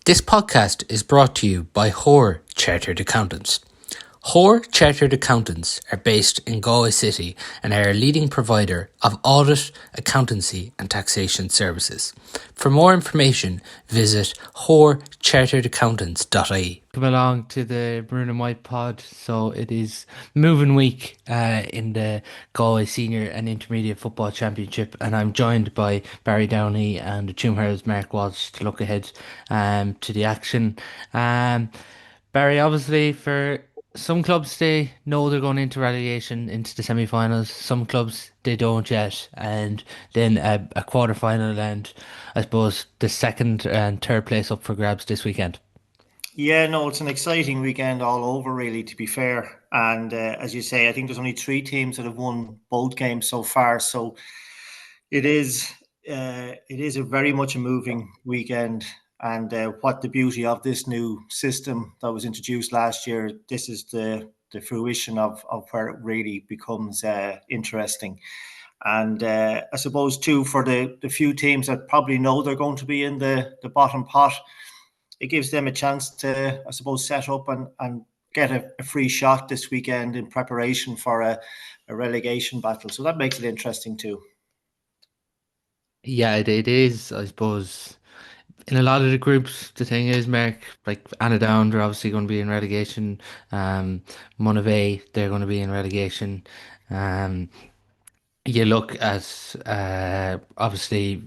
This podcast is brought to you by Hoare Chartered Accountants. Hoare Chartered Accountants are based in Galway City and are a leading provider of audit, accountancy and taxation services. For more information, visit hoarecharteredaccountants.ie. Come along to the Maroon and White pod. So it is moving week in the Galway Senior and Intermediate Football Championship, and I'm joined by Barry Downey and the Tuam Herald's Mark Walsh to look ahead to the action. Barry, obviously, for some clubs, they know they're going into relegation, into the semi-finals. Some clubs, they don't yet. And then a quarter-final and, I suppose, the second and third place up for grabs this weekend. Yeah, no, it's an exciting weekend all over, really, to be fair. And as you say, I think there's only 3 teams that have won both games so far. So it is a very much a moving weekend. And what the beauty of this new system that was introduced last year, this is the fruition of where it really becomes interesting. And I suppose too, for the few teams that probably know they're going to be in the bottom pot, it gives them a chance to, I suppose, set up and get a free shot this weekend in preparation for a relegation battle. So that makes it interesting too. Yeah, it is, I suppose. In a lot of the groups, the thing is, Mark, like Down, they're obviously going to be in relegation. Monavey, they're going to be in relegation. You look at obviously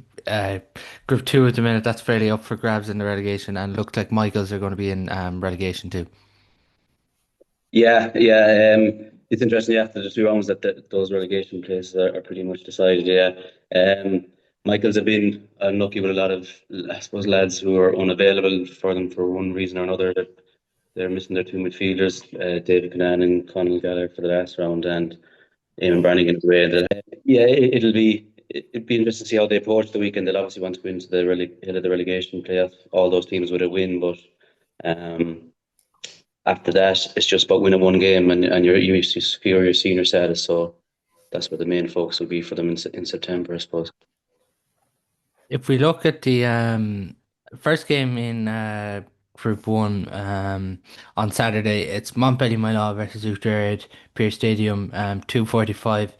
Group 2 at the minute, that's fairly up for grabs in the relegation, and looked like Michaels are going to be in relegation too. Yeah. It's interesting after the 2 rounds that those relegation places are pretty much decided. Yeah. Michaels have been unlucky with a lot of, I suppose, lads who are unavailable for them for one reason or another. That they're missing their 2 midfielders, David Canaan and Conal Gallagher for the last round, and Eamon Brannigan as well. Yeah, it'd be interesting to see how they approach the weekend. They'll obviously want to go into the relegation playoff. All those teams with a win, but after that, it's just about winning one game, and you secure your senior status. So that's what the main focus will be for them in September, I suppose. If we look at the first game in Group 1 on Saturday, it's Montpellier versus Uachtaráid, Pearse Stadium, 2:45.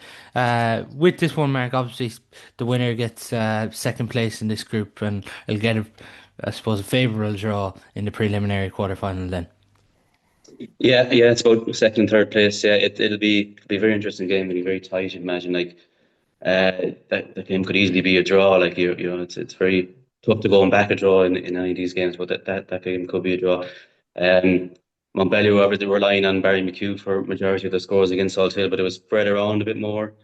With this one, Mark, obviously the winner gets second place in this group, and it'll get, I suppose, a favourable draw in the preliminary quarter-final then. Yeah, it's about second and third place. Yeah, it'll be a very interesting game. It'll be very tight. Imagine that game could easily be a draw. Like you know, it's very tough to go and back a draw in any of these games, but that game could be a draw. Montpellier, however, they were relying on Barry McHugh for majority of the scores against Salthill, but it was spread around a bit more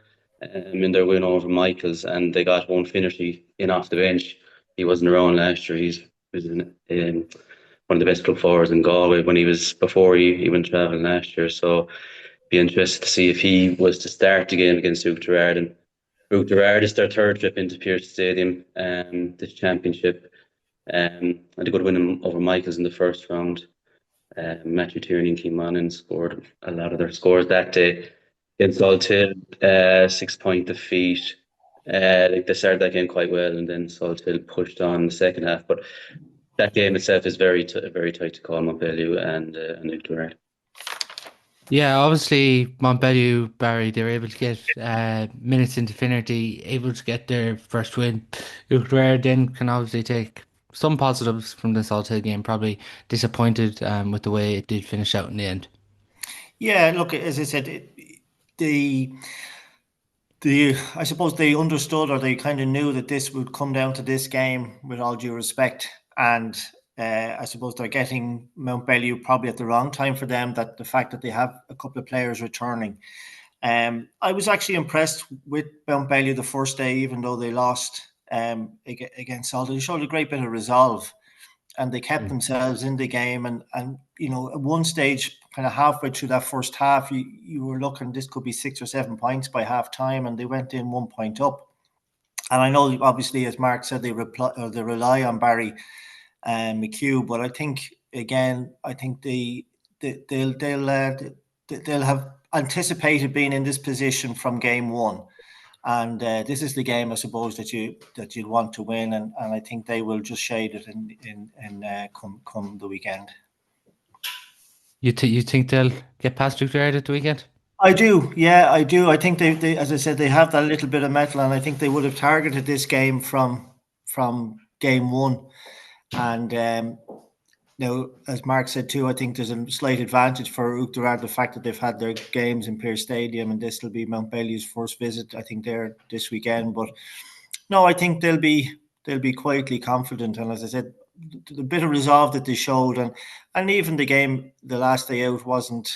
in their win over Michaels, and they got one finisher in off the bench. He wasn't around last year. He was one of the best club forwards in Galway before he went travelling last year. So be interested to see if he was to start the game against Uachtaráid. And Uachtaráid is their third trip into Pearse Stadium, this championship. And they could win over Michaels in the first round. Matthew Tierney and Keane Monaghan scored a lot of their scores that day against Salthill. 6-point defeat. They started that game quite well, and then Salthill pushed on the second half. But that game itself is very tight to call, Montpellier and Uachtaráid. Yeah, obviously Montpellier, Barry, they were able to get minutes into Finnerty, able to get their first win. Uachtaráid then can obviously take some positives from this Salthill game, probably disappointed with the way it did finish out in the end. Yeah, look, as I said, I suppose they understood, or they kind of knew that this would come down to this game, with all due respect. And I suppose they're getting Montpellier probably at the wrong time for them, that the fact that they have a couple of players returning. I was actually impressed with Montpellier the first day, even though they lost against Salthill. They showed a great bit of resolve, and they kept themselves in the game. And you know, at one stage, kind of halfway through that first half, you were looking, this could be 6 or 7 points by half time, and they went in 1 point up. And I know, obviously, as Mark said, they rely on Barry McHugh, but I think again, they'll have anticipated being in this position from game one, And this is the game, I suppose, that you'd want to win, and I think they will just shade it in come the weekend. You think they'll get past Uachtar at the weekend? I do, yeah, I do. I think they, as I said, they have that little bit of metal, and I think they would have targeted this game from game one. And now, as Mark said too, I think there's a slight advantage for Uachtar, the fact that they've had their games in Pearse Stadium, and this will be Mountbellew's first visit, I think, there this weekend. But no, I think they'll be quietly confident, and as I said, the bit of resolve that they showed, and even the game the last day out wasn't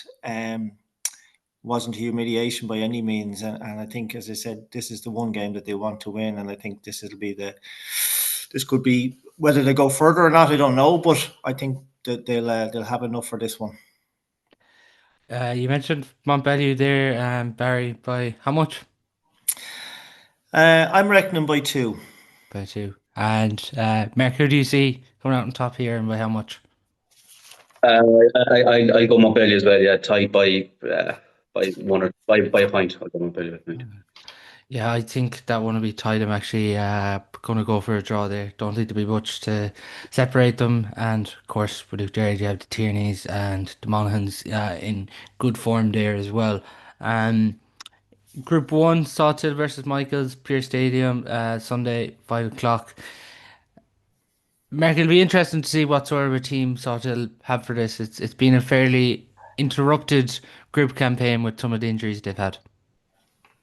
humiliation by any means. And I think, as I said, this is the one game that they want to win. And I think this could be, whether they go further or not, I don't know, but I think that they'll have enough for this one. You mentioned Montbellew there, Barry, by how much? I'm reckoning by 2. By 2. And Mark, who do you see coming out on top here, and by how much? I go Montpellier as well. Yeah, tied by one, or by a point. I'll go Montpellier by a point. Yeah, I think that one will be tight. I'm actually going to go for a draw there. Don't think there'll be much to separate them. And of course, with Uachtar, you have the Tierneys and the Monaghan's in good form there as well. Group 1, Sawtill versus Michaels, Pearse Stadium, Sunday, 5 o'clock. Mark, it'll be interesting to see what sort of a team Sawtill have for this. It's been a fairly interrupted group campaign with some of the injuries they've had.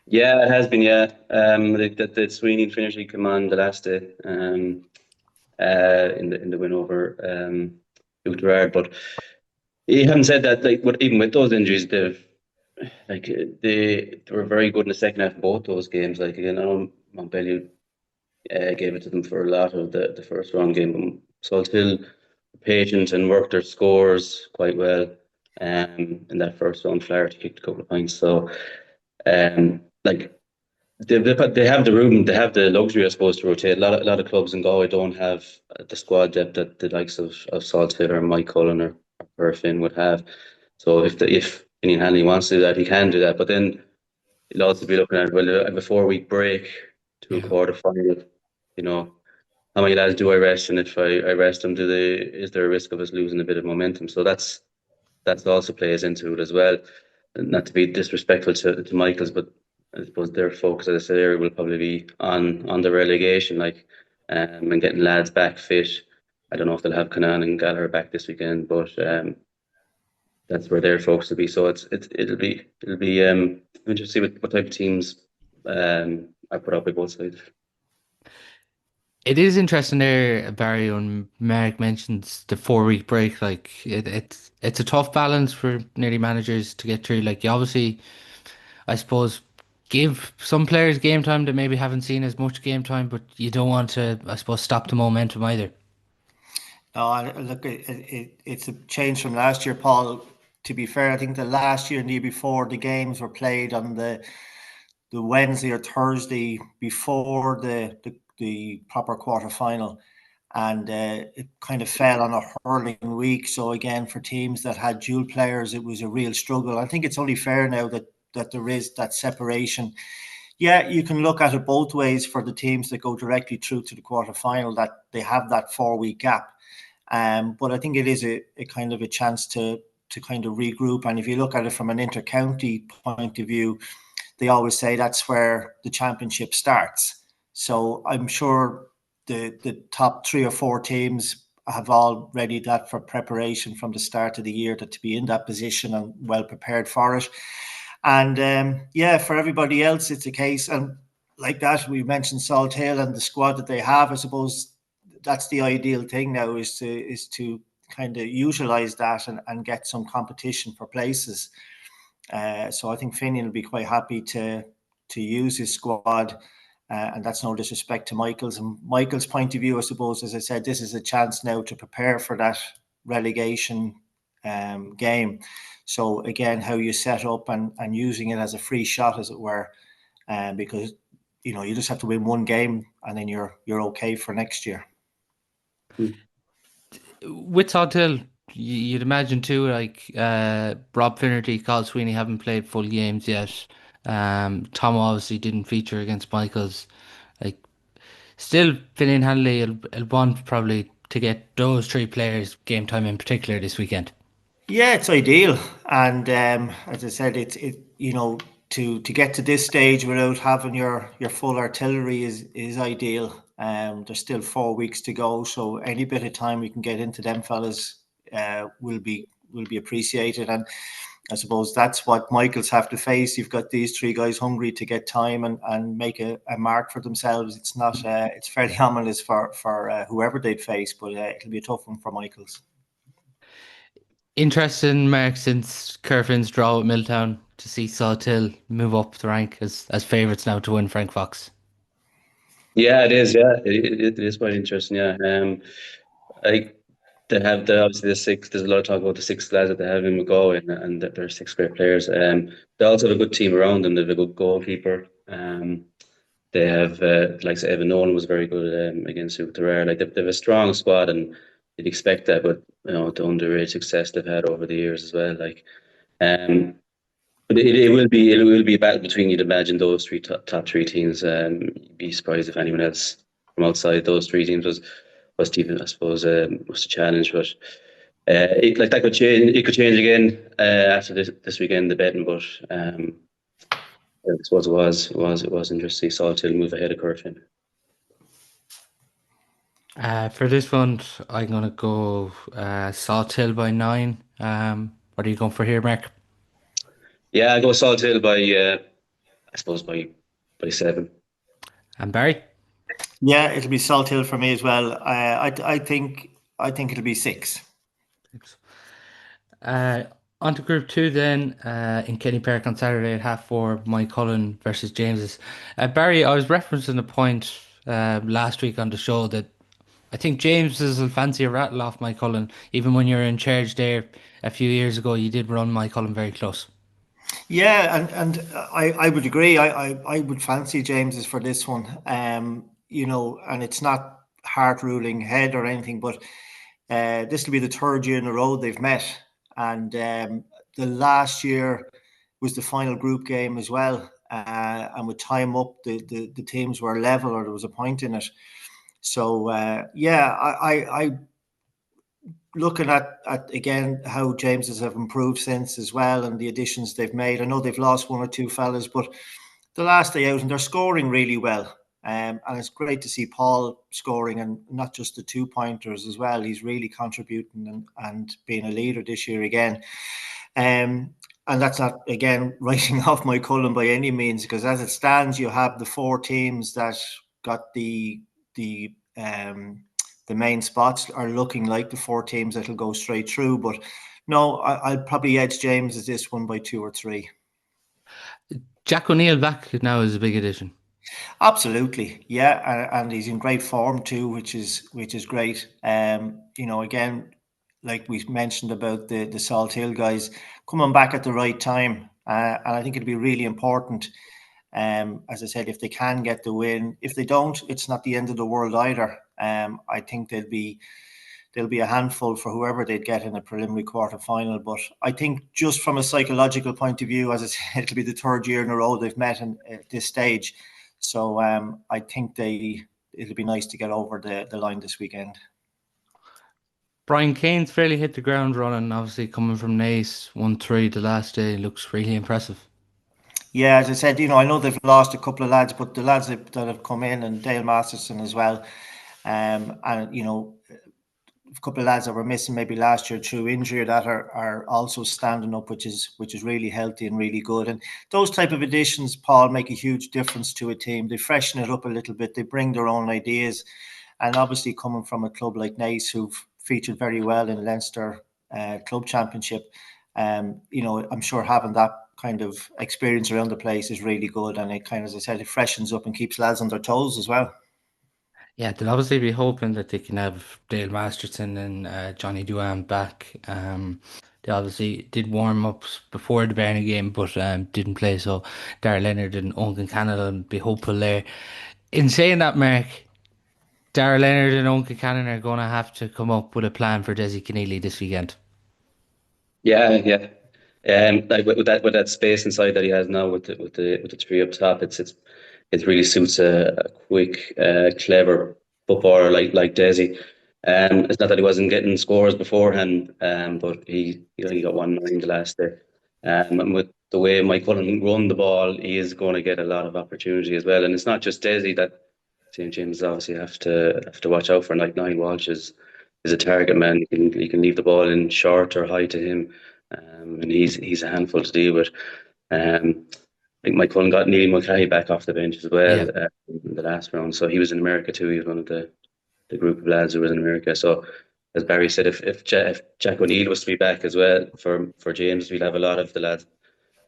Yeah, it has been. Yeah, the Sweeney finishing came on the last day, in the win over Uachtar. But having said that, like, even with those injuries, they were very good in the second half of both those games. Like, again, I know Montpellier gave it to them for a lot of the first round game. So still patient and worked their scores quite well. In that first round, Flaherty kicked a couple of points. So, like, they have the room, they have the luxury, I suppose, to rotate. A lot of clubs in Galway don't have the squad depth that the likes of Salthill or Mike Cullen or Perfin would have. So if Finian Hanley wants to do that, he can do that. But then you'll also be looking at, well, a 4-week break to a Yeah. quarter final. You know, how many lads do I rest? And if I rest them, is there a risk of us losing a bit of momentum? So that's also plays into it as well. And not to be disrespectful to Michaels, but I suppose their focus, as I said earlier, will probably be on the relegation, like, and getting lads back fit. I don't know if they'll have Canan and Gallagher back this weekend, but that's where their focus will be. So it'll be interesting to see what type of teams I put up by both sides. It is interesting there, Barry, when Mark mentions the 4-week break. Like it's a tough balance for nearly managers to get through. Like, you obviously, I suppose, give some players game time that maybe haven't seen as much game time, but you don't want to, I suppose, stop the momentum either. No, look, it's a change from last year, Paul. To be fair, I think the last year and the year before, the games were played on the Wednesday or Thursday before the proper quarter final, and it kind of fell on a hurling week. So again, for teams that had dual players, it was a real struggle. I think it's only fair now that there is that separation. Yeah, you can look at it both ways for the teams that go directly through to the quarter final, that they have that 4-week gap. But I think it is a kind of a chance to kind of regroup. And if you look at it from an inter-county point of view, they always say that's where the championship starts. So I'm sure the top 3 or 4 teams have all ready that for preparation from the start of the year, to be in that position and well prepared for it. And yeah, for everybody else, it's a case, and like that, we mentioned Salthill and the squad that they have. I suppose that's the ideal thing now, is to kind of utilize that and get some competition for places. So I think Finian will be quite happy to use his squad, and that's no disrespect to Michael's. And Michael's point of view, I suppose, as I said, this is a chance now to prepare for that relegation game. So again, how you set up and using it as a free shot, as it were, because you just have to win one game and then you're okay for next year. With Sawtill, you'd imagine too, like Rob Finnerty, Carl Sweeney haven't played full games yet. Tom obviously didn't feature against Michaels. Like, still, Finian Hanley will want probably to get those three players game time in particular this weekend. Yeah, it's ideal, and as I said, it to get to this stage without having your full artillery is ideal. There's still 4 weeks to go, so any bit of time we can get into them fellas will be appreciated. And I suppose that's what Michaels have to face. You've got these three guys hungry to get time and make a mark for themselves. It's not it's fairly ominous for whoever they'd face, but it'll be a tough one for Michaels. Interesting, Mark, since Curfin's draw with Milltown to see Sawtill move up the rank as favourites now to win Frank Fox. Yeah, it is. Yeah, it is quite interesting. Yeah, like they have obviously the six. There's a lot of talk about the six lads that they have in McGaw, and that they're six great players. They also have a good team around them. They have a good goalkeeper. They have like say, Evan Nolan was very good against Super Rare. Like they have a strong squad, and you'd expect that, but the underrated success they've had over the years as well. Like, um, but it will be a battle between, you'd imagine, those top three teams. You'd be surprised if anyone else from outside those three teams was even, I suppose, was a challenge. But like that could change. It could change again after this weekend, the betting. But I suppose it was interesting. Saw Till move ahead of Corfin. For this one, I'm gonna go Sawtill by 9. What are you going for here, Mark? Yeah, I go Saw Till by I suppose by 7. And Barry? Yeah, it'll be Salt Hill for me as well. I think it'll be 6. Uh, On to Group 2 then, in Kenny Park on Saturday at 4:30, Mike Cullen versus James's. Barry, I was referencing a point last week on the show that I think James's will fancy a rattle off Mike Cullen. Even when you were in charge there a few years ago, you did run Mike Cullen very close. Yeah, and I would agree. I would fancy James's for this one. And it's not heart ruling head or anything, but this will be the third year in a row they've met, and the last year was the final group game as well. And with time up, the teams were level, or there was a point in it. So yeah, I looking at again how James's have improved since as well, and the additions they've made. I know they've lost one or two fellas, but the last day out, and they're scoring really well. And it's great to see Paul scoring, and not just the 2 pointers as well. He's really contributing and being a leader this year again. And that's not, again, writing off my Cullen by any means, because as it stands, you have the four teams that got the main spots are looking like the four teams that'll go straight through. But no, I'll probably edge James as this one by 2 or 3. Jack O'Neill back now is a big addition. Absolutely, yeah, and he's in great form too, which is great. Again, like we mentioned about the Salt Hill guys coming back at the right time, and I think it'll be really important. As I said, if they can get the win, if they don't, it's not the end of the world either. I think there'll be a handful for whoever they'd get in a preliminary quarter final. But I think just from a psychological point of view, as I said, it'll be the third year in a row they've met at this stage. So I think it'll be nice to get over the line this weekend. Brian Kane's fairly hit the ground running, obviously coming from Naas, 1-3 the last day, looks really impressive. Yeah, as I said, I know they've lost a couple of lads, but the lads that have come in, and Dale Masterson as well, and a couple of lads that were missing maybe last year through injury, that are also standing up, which is really healthy and really good. And those type of additions, Paul, make a huge difference to a team. They freshen it up a little bit. They bring their own ideas, and obviously coming from a club like Naas, who've featured very well in Leinster Club Championship, I'm sure having that kind of experience around the place is really good, and it kind of, as I said, it freshens up and keeps lads on their toes as well. Yeah, they'll obviously be hoping that they can have Dale Masterson and Johnny Duan back. They obviously did warm ups before the Barney game, but didn't play. So Darrell Leonard and Owen Cannon be hopeful there. In saying that, Mark, Darrell Leonard and Owen Cannon are going to have to come up with a plan for Desi Keneally this weekend. Yeah, yeah. Like with that space inside that he has now with the three up top, it really suits a quick, clever footballer like Desi. It's not that he wasn't getting scores beforehand, but he only got 1-9 the last day. And with the way Mike Cullen run the ball, he is going to get a lot of opportunity as well. And it's not just Desi that St James obviously have to watch out for. Like Niall Walsh is a target man. You can leave the ball in short or high to him, and he's a handful to deal with. I think Mike Cullen got Neil Mulcahy back off the bench as well Yeah. in the last round. So he was in America too. He was one of the group of lads who was in America. So as Barry said, if Jack O'Neill was to be back as well for James, we'd have a lot of the lads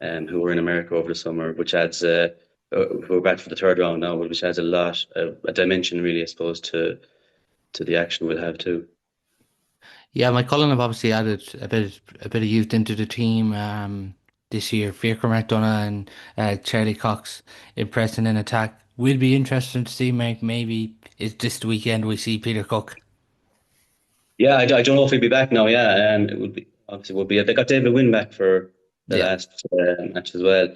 who were in America over the summer, which adds who are back for the third round now, which adds a dimension really, I suppose, to the action we'll have too. Yeah, Mike Cullen have obviously added a bit of youth into the team this year. Fiacre McDonough and Charlie Cox impressing in attack. Will be interesting to see, Mike. Maybe is this the weekend we see Peter Cook. Yeah, I don't know if he'll be back now. Yeah, it would be obviously would be. They got David Wynn back for the Yeah. last match as well.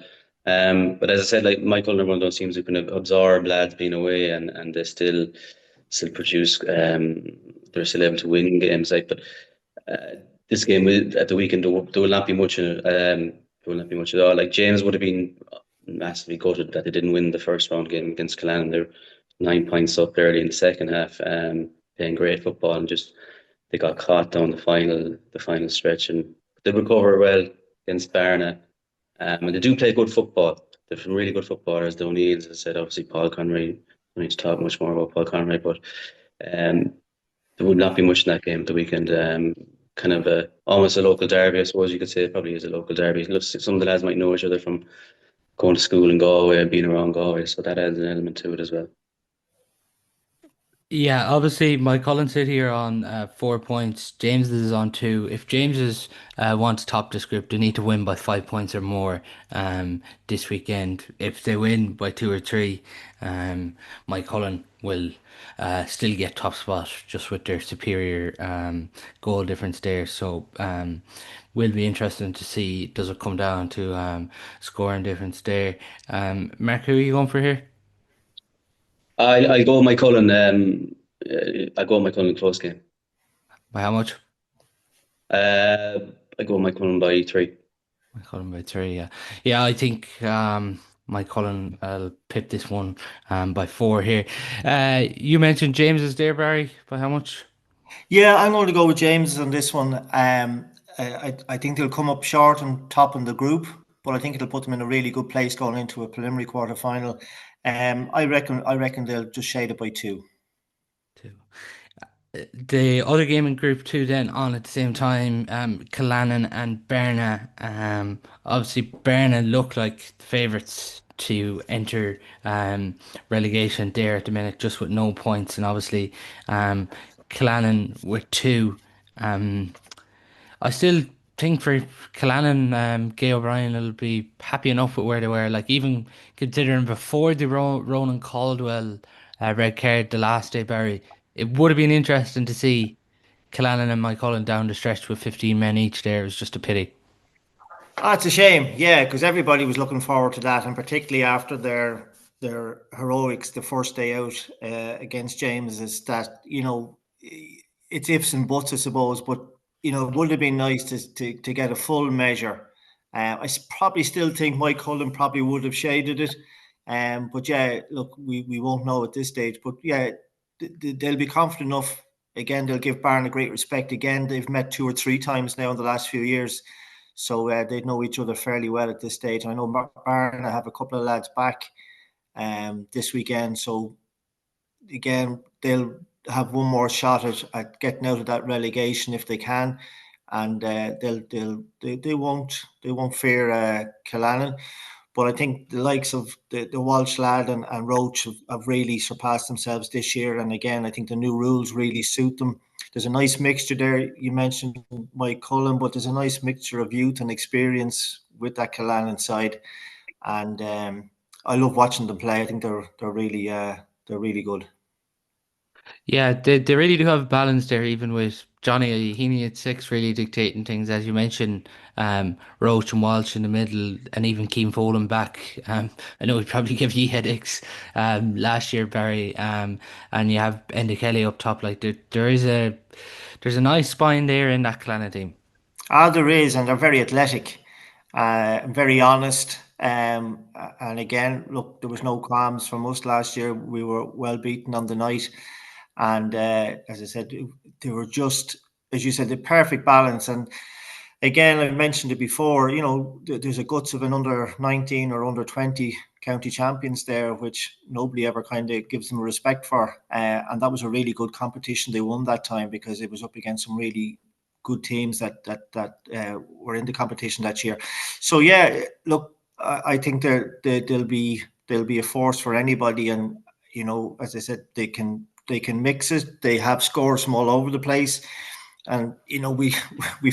But as I said, like Michael and one of those teams who can absorb lads being away and they still produce. They're still able to win games. Like, but this game at the weekend there will not be much. There will not be much at all. Like James would have been massively gutted that they didn't win the first round game against Killannon. They're 9 points up early in the second half, playing great football and just they got caught down the final stretch and they recover well against Barna. And they do play good football. They're some really good footballers. Downey, as I said, obviously Paul Conroy. I need to talk much more about Paul Conroy, but um, there would not be much in that game at the weekend. Kind of almost a local derby, I suppose you could say. It probably is a local derby. Some of the lads might know each other from going to school in Galway and being around Galway, so that adds an element to it as well. Yeah, obviously, Mike Collins sit here on 4 points. James is on two. If James is wants top the script, they need to win by 5 points or more this weekend. If they win by two or three, Mike Cullen will still get top spot just with their superior goal difference there. So will be interesting to see does it come down to scoring difference there. Mark, who are you going for here? I go my Cullen. I go my Cullen close game. By how much? Uh, I go my Cullen by 3. Mike Cullen by three, yeah. Yeah, I think Mike Cullen will pip this one by four here. You mentioned James is there, Barry. By how much? Yeah, I'm going to go with James on this one. I think they'll come up short and top in the group, but I think it'll put them in a really good place going into a preliminary quarter final. I reckon they'll just shade it by 2. Two. The other game in Group Two then on at the same time, Killannon and Berna. Obviously Berna look like the favourites to enter relegation there at the minute, just with no points, and obviously Killannon with two. Um, I still think for Killannon, Gay O'Brien will be happy enough with where they were. Like even considering before the Ronan Caldwell red card the last day, Barry, it would have been interesting to see Killannon and Mike Cullen down the stretch with 15 men each. There it was just a pity. Ah, it's a shame, yeah, because everybody was looking forward to that, and particularly after their heroics the first day out against James, is that it's ifs and buts, I suppose, but it would have been nice to get a full measure. Probably still think Mike Cullen probably would have shaded it, but yeah, look, we won't know at this stage, but yeah, they'll be confident enough. Again, they'll give Barn a great respect. Again, they've met 2 or 3 times now in the last few years. So they know each other fairly well at this stage. I know Barn have a couple of lads back this weekend. So again, they'll have one more shot at getting out of that relegation if they can, and they won't fear Killannon. But I think the likes of the Walsh lad and Roach have really surpassed themselves this year. And again, I think the new rules really suit them. There's a nice mixture there. You mentioned Mike Cullen, but there's a nice mixture of youth and experience with that Killannon side. And I love watching them play. I think they're really good. Yeah, they really do have a balance there, even with Johnny Heaney at six, really dictating things, as you mentioned. Roach and Walsh in the middle, and even Keane Folan back. I know he'd probably give you headaches last year, Barry. And you have Enda Kelly up top. Like there's a nice spine there in that Clannad team. Ah, there is, and they're very athletic, very honest. And again, look, there was no qualms from us last year. We were well beaten on the night, and as I said, they were just, as you said, the perfect balance. And again, I mentioned it before. There's a guts of an under 19 or under 20 county champions there, which nobody ever kind of gives them respect for. And that was a really good competition. They won that time because it was up against some really good teams that were in the competition that year. So yeah, look, I think they'll be a force for anybody. And as I said, they can mix it. They have scores from all over the place. And we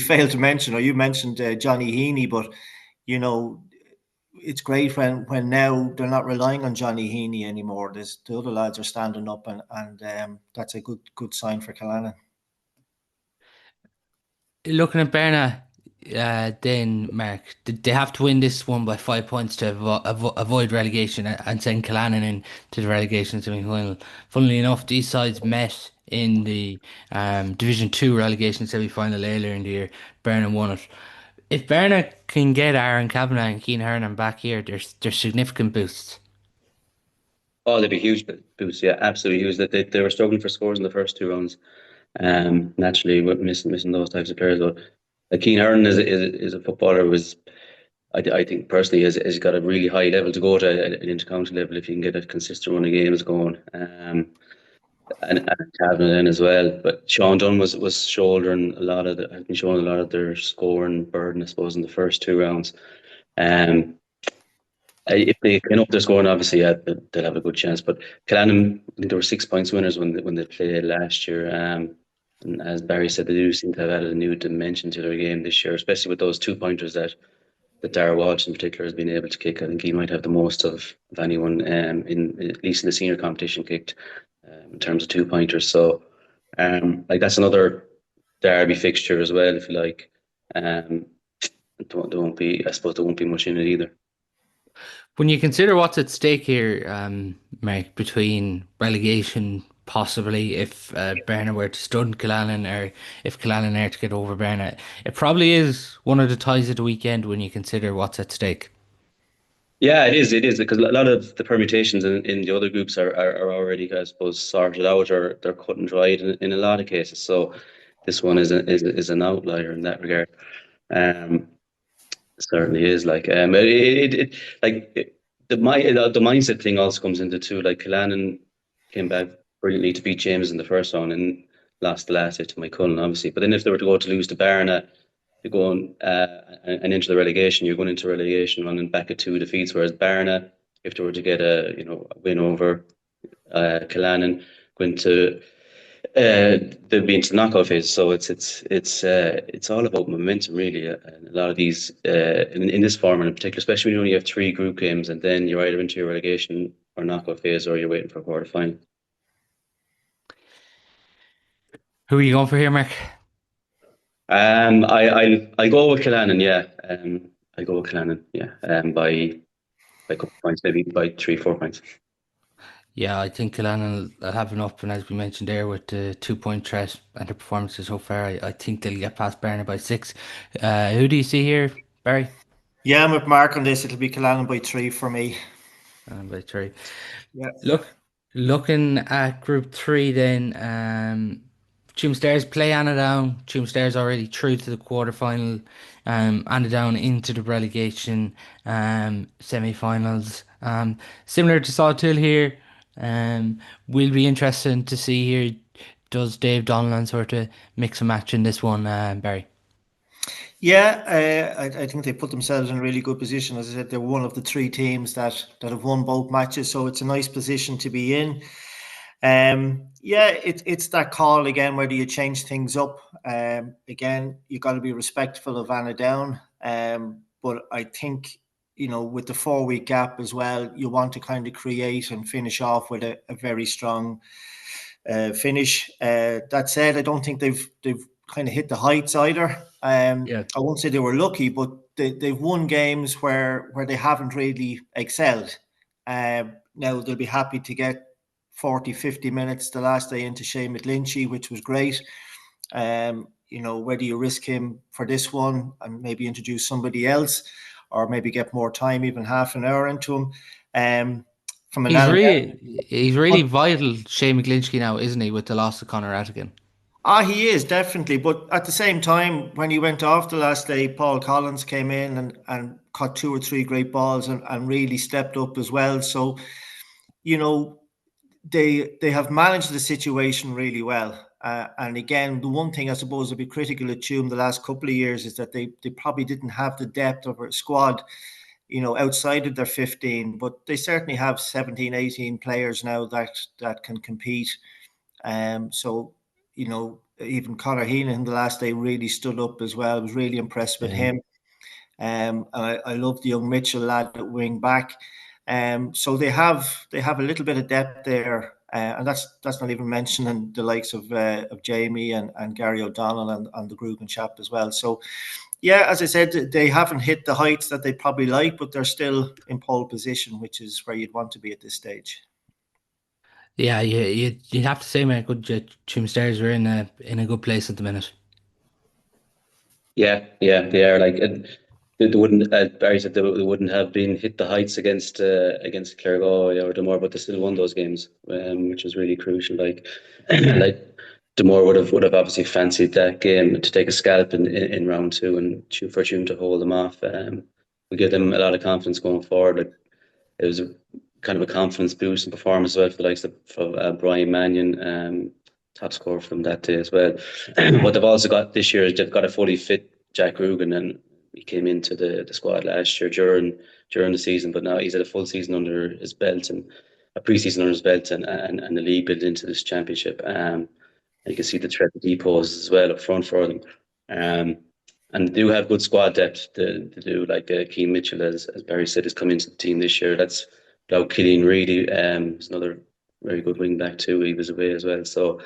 failed to mention, or you mentioned Johnny Heaney, but it's great when now they're not relying on Johnny Heaney anymore. The other lads are standing up, and that's a good sign for Killannon. Looking at Berna, then Mark, they have to win this one by 5 points to avoid relegation and send Killannon in to the relegation semi-final. Funnily enough, these sides met in the Division 2 relegation semi-final earlier in the year. Berna won it. If Berna can get Aaron Kavanagh and Keane Hernan back here, there's significant boosts. Oh, they'd be huge boosts. Yeah, absolutely huge. That they were struggling for scores in the first two rounds. Naturally, missing those types of players. But Keane Hernan is a footballer who is, I think personally, has got a really high level to go to an intercounty level if you can get a consistent run of games going. And Cavan in as well. But Sean Dunn was shouldering has been showing a lot of their scoring burden, I suppose, in the first two rounds. If they can up their scoring, obviously, yeah, they'll have a good chance. But Killannon, I think there were 6 points winners when they played last year. And as Barry said, they do seem to have added a new dimension to their game this year, especially with those 2-pointers that Dara Walsh in particular has been able to kick. I think he might have the most of anyone in at least in the senior competition kicked in terms of 2-pointers. So like that's another derby fixture as well, if you like. There won't be, I suppose there won't be much in it either. When you consider what's at stake here, Mark, between relegation, possibly if Berna were to stun Killannon, or if Killannon are to get over Berna, it probably is one of the ties of the weekend when you consider what's at stake. Yeah, it is because a lot of the permutations in the other groups are already, I suppose, sorted out, or they're cut and dried in a lot of cases. So this one is an outlier in that regard. Certainly is like the mindset thing also comes into too. Like Killannon came back brilliantly to beat James in the first round and lost the last hit to Cullen, obviously. But then if they were to go to lose to Barna, you're going and into the relegation, you're going into relegation running back at 2 defeats. Whereas Barna, if they were to get a win over Killannon, going to they'll be into the knockout phase, so it's all about momentum, really. And a lot of these in this format in particular, especially when you only have 3 group games, and then you're either into your relegation or knockout phase, or you're waiting for a quarter final. Who are you going for here, Mark? I go with Killannon, yeah. I go with Killannon, yeah. By a couple of points, maybe by 3-4 points. Yeah, I think Killannon will have an up, and as we mentioned there, with the 2-point threat and the performances so far, I think they'll get past Barna by 6. Who do you see here, Barry? Yeah, I'm with Mark on this. It'll be Killannon by 3 for me. By 3. Yeah. Looking at Group 3 then, Tuam Stars play Annadown. Tuam Stars already through to the quarterfinal. Annadown into the relegation semi-finals. Similar to Sawtill here. Will be interesting to see here. Does Dave Donlan sort of mix and match in this one, Barry? Yeah, I think they put themselves in a really good position. As I said, they're one of the 3 teams that have won both matches, so it's a nice position to be in. Yeah, it's that call again. Where do you change things up? Again, you got to be respectful of Annadown. But I think with the 4-week gap as well, you want to kind of create and finish off with a very strong finish. That said, I don't think they've kind of hit the heights either. Yeah. I won't say they were lucky, but they've won games where they haven't really excelled. Now they'll be happy to get 40, 50 minutes the last day into Shane McGlinchey, which was great. Whether you risk him for this one and maybe introduce somebody else, or maybe get more time, even half an hour into him. From an He's really vital, Shane McGlinchey now, isn't he, with the loss of Conor Rattigan? He is definitely, but at the same time, when he went off the last day, Paul Collins came in and caught 2 or 3 great balls and really stepped up as well. So, they have managed the situation really well. And again, the one thing I suppose to be critical of Tuam the last couple of years is that they probably didn't have the depth of a squad, outside of their 15, but they certainly have 17, 18 players now that can compete. So, even Conor Heenan in the last day really stood up as well. I was really impressed with him. I love the young Mitchell lad at wing back. So they have a little bit of depth there, and that's not even mentioning the likes of Jamie and Gary O'Donnell and the Grugan chap as well. So, yeah, as I said, they haven't hit the heights that they probably like, but they're still in pole position, which is where you'd want to be at this stage. Yeah, you'd have to say, man, good Tuam Stars are in a good place at the minute. Yeah, they are like they wouldn't. Barry said they wouldn't have been hit the heights against Claregal or Demore, but they still won those games, which was really crucial. Like like Demore would have obviously fancied that game to take a scalp in round 2 and for Tuam to hold them off. We give them a lot of confidence going forward. Like it was kind of a confidence boost and performance as well for the likes of Brian Mannion, top scorer from that day as well. But they've also got this year, they've got a fully fit Jack Rugan, and he came into the squad last year during the season, but now he's had a full season under his belt and a pre-season under his belt and a league built into this championship. And you can see the threat that he poses as well up front for them. And they do have good squad depth. They do, like Keane Mitchell, as Barry said, has come into the team this year. That's without Killian Reedy. He's another very good wing back too. He was away as well. So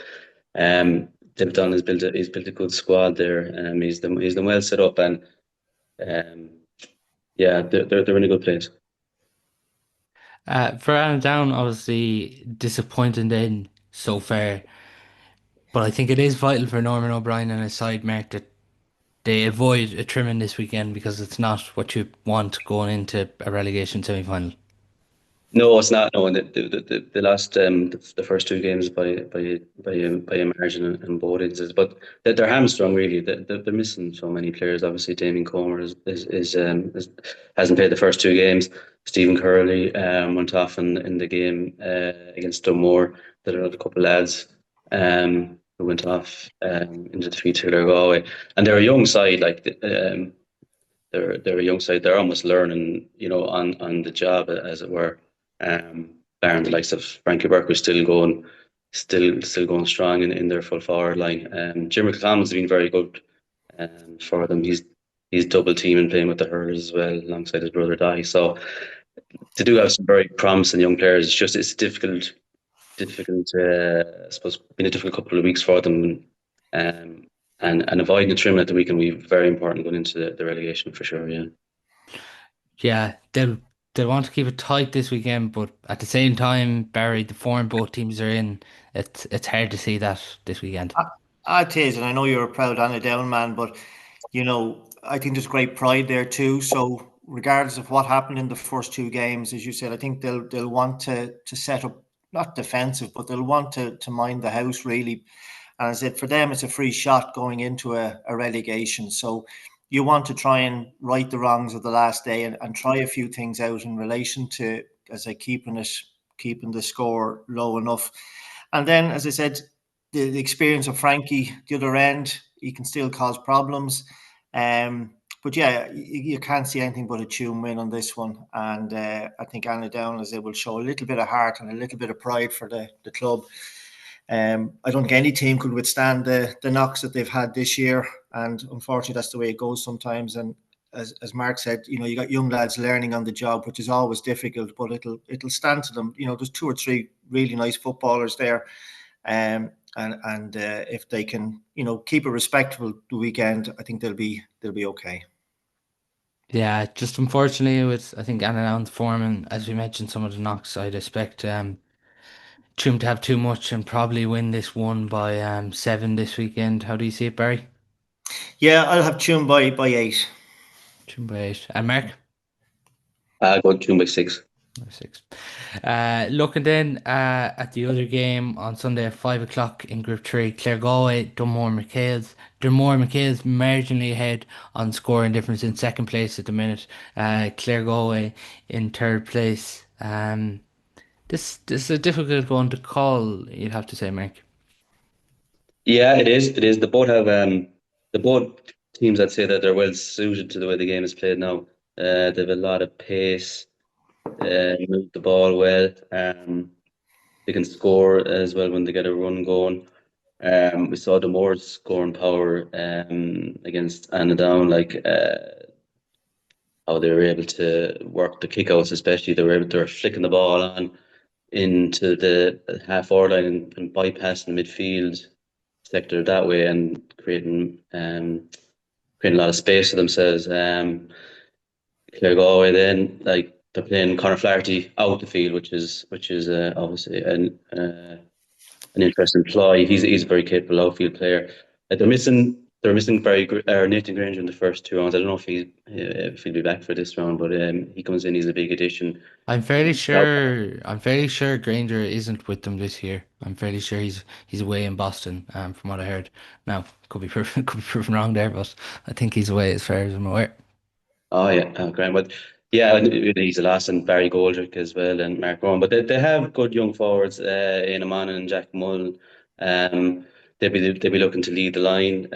Tim Dunn has built a good squad there. He's them well set up, and yeah, they're in a good place. For Down, obviously disappointing in so far, but I think it is vital for Norman O'Brien and his side, Mark, that they avoid a trimming this weekend because it's not what you want going into a relegation semi-final. No, it's not. No, and they lost the first 2 games by a margin in both instances. But they're hamstrung really. They're missing so many players. Obviously, Damien Comer hasn't played the first 2 games. Stephen Curley went off in the game against Dunmore. There are a couple of lads who went off into the feature there Galway, and they're a young side. Like they're a young side. They're almost learning, on the job as it were. Barring the likes of Frankie Burke, who's still going strong in their full forward line. Jim McCallum's been very good for them. He's double teaming, playing with the hurlers as well alongside his brother Dai. So they do have some very promising young players. It's difficult. I suppose been a difficult couple of weeks for them, and avoiding the trim at the weekend will be very important going into the relegation for sure. Yeah. Yeah, they want to keep it tight this weekend, but at the same time, Barry, the form both teams are in, it's hard to see that this weekend. It is, and I know you're a proud Down man, but I think there's great pride there too. So regardless of what happened in the first 2 games, as you said, I think they'll want to set up, not defensive, but they'll want to mind the house really. And as I said, for them, it's a free shot going into a relegation. So you want to try and right the wrongs of the last day and try a few things out in relation to, as I keeping the score low enough. And then, as I said, the experience of Frankie, the other end, he can still cause problems. But yeah, you can't see anything but a Tuam win on this one. And I think Down, as they will show a little bit of heart and a little bit of pride for the club. I don't think any team could withstand the knocks that they've had this year, and unfortunately that's the way it goes sometimes. And as Mark said, you got young lads learning on the job, which is always difficult, but it'll stand to them. There's 2 or 3 really nice footballers there, and and if they can, keep it respectable the weekend, I think they'll be okay. Yeah, just unfortunately with I think Anand form and as we mentioned some of the knocks, I'd expect Tuam to have too much and probably win this one by 7 this weekend. How do you see it, Barry? Yeah, I'll have Tuam by 8. Tuam by 8. And Mark? I'll go 2 by 6. By 6. Looking then at the other game on Sunday at 5 o'clock in Group 3, Clare Galway, Dunmore McHale's. Dunmore McHale's marginally ahead on scoring difference in second place at the minute. Clare Galway in third place. This is a difficult one to call, you'd have to say, Mark. Yeah, it is. It is. The both teams, I'd say that they're well suited to the way the game is played now. They have a lot of pace, move the ball well. They can score as well when they get a run going. We saw the more scoring power against Down, how they were able to work the kickouts, especially they were flicking the ball on into the half forward line and bypassing the midfield sector that way and creating a lot of space for themselves. Clare Galway then they're playing Conor Flaherty out the field, which is obviously an interesting ploy. He's a very capable outfield player. They're missing Nathan Granger in the first 2 rounds. I don't know if he'll be back for this round, but he comes in. He's a big addition. I'm fairly sure. I'm fairly sure Granger isn't with them this year. I'm fairly sure he's away in Boston. From what I heard. Now could be proven could be proven wrong there, but I think he's away as far as I'm aware. Oh yeah, Graham. But yeah, and he's a loss, and Barry Goldrick as well, and Mark Rowan. But they have good young forwards, Ian Amon and Jack Mullen. Um, they'll be looking to lead the line,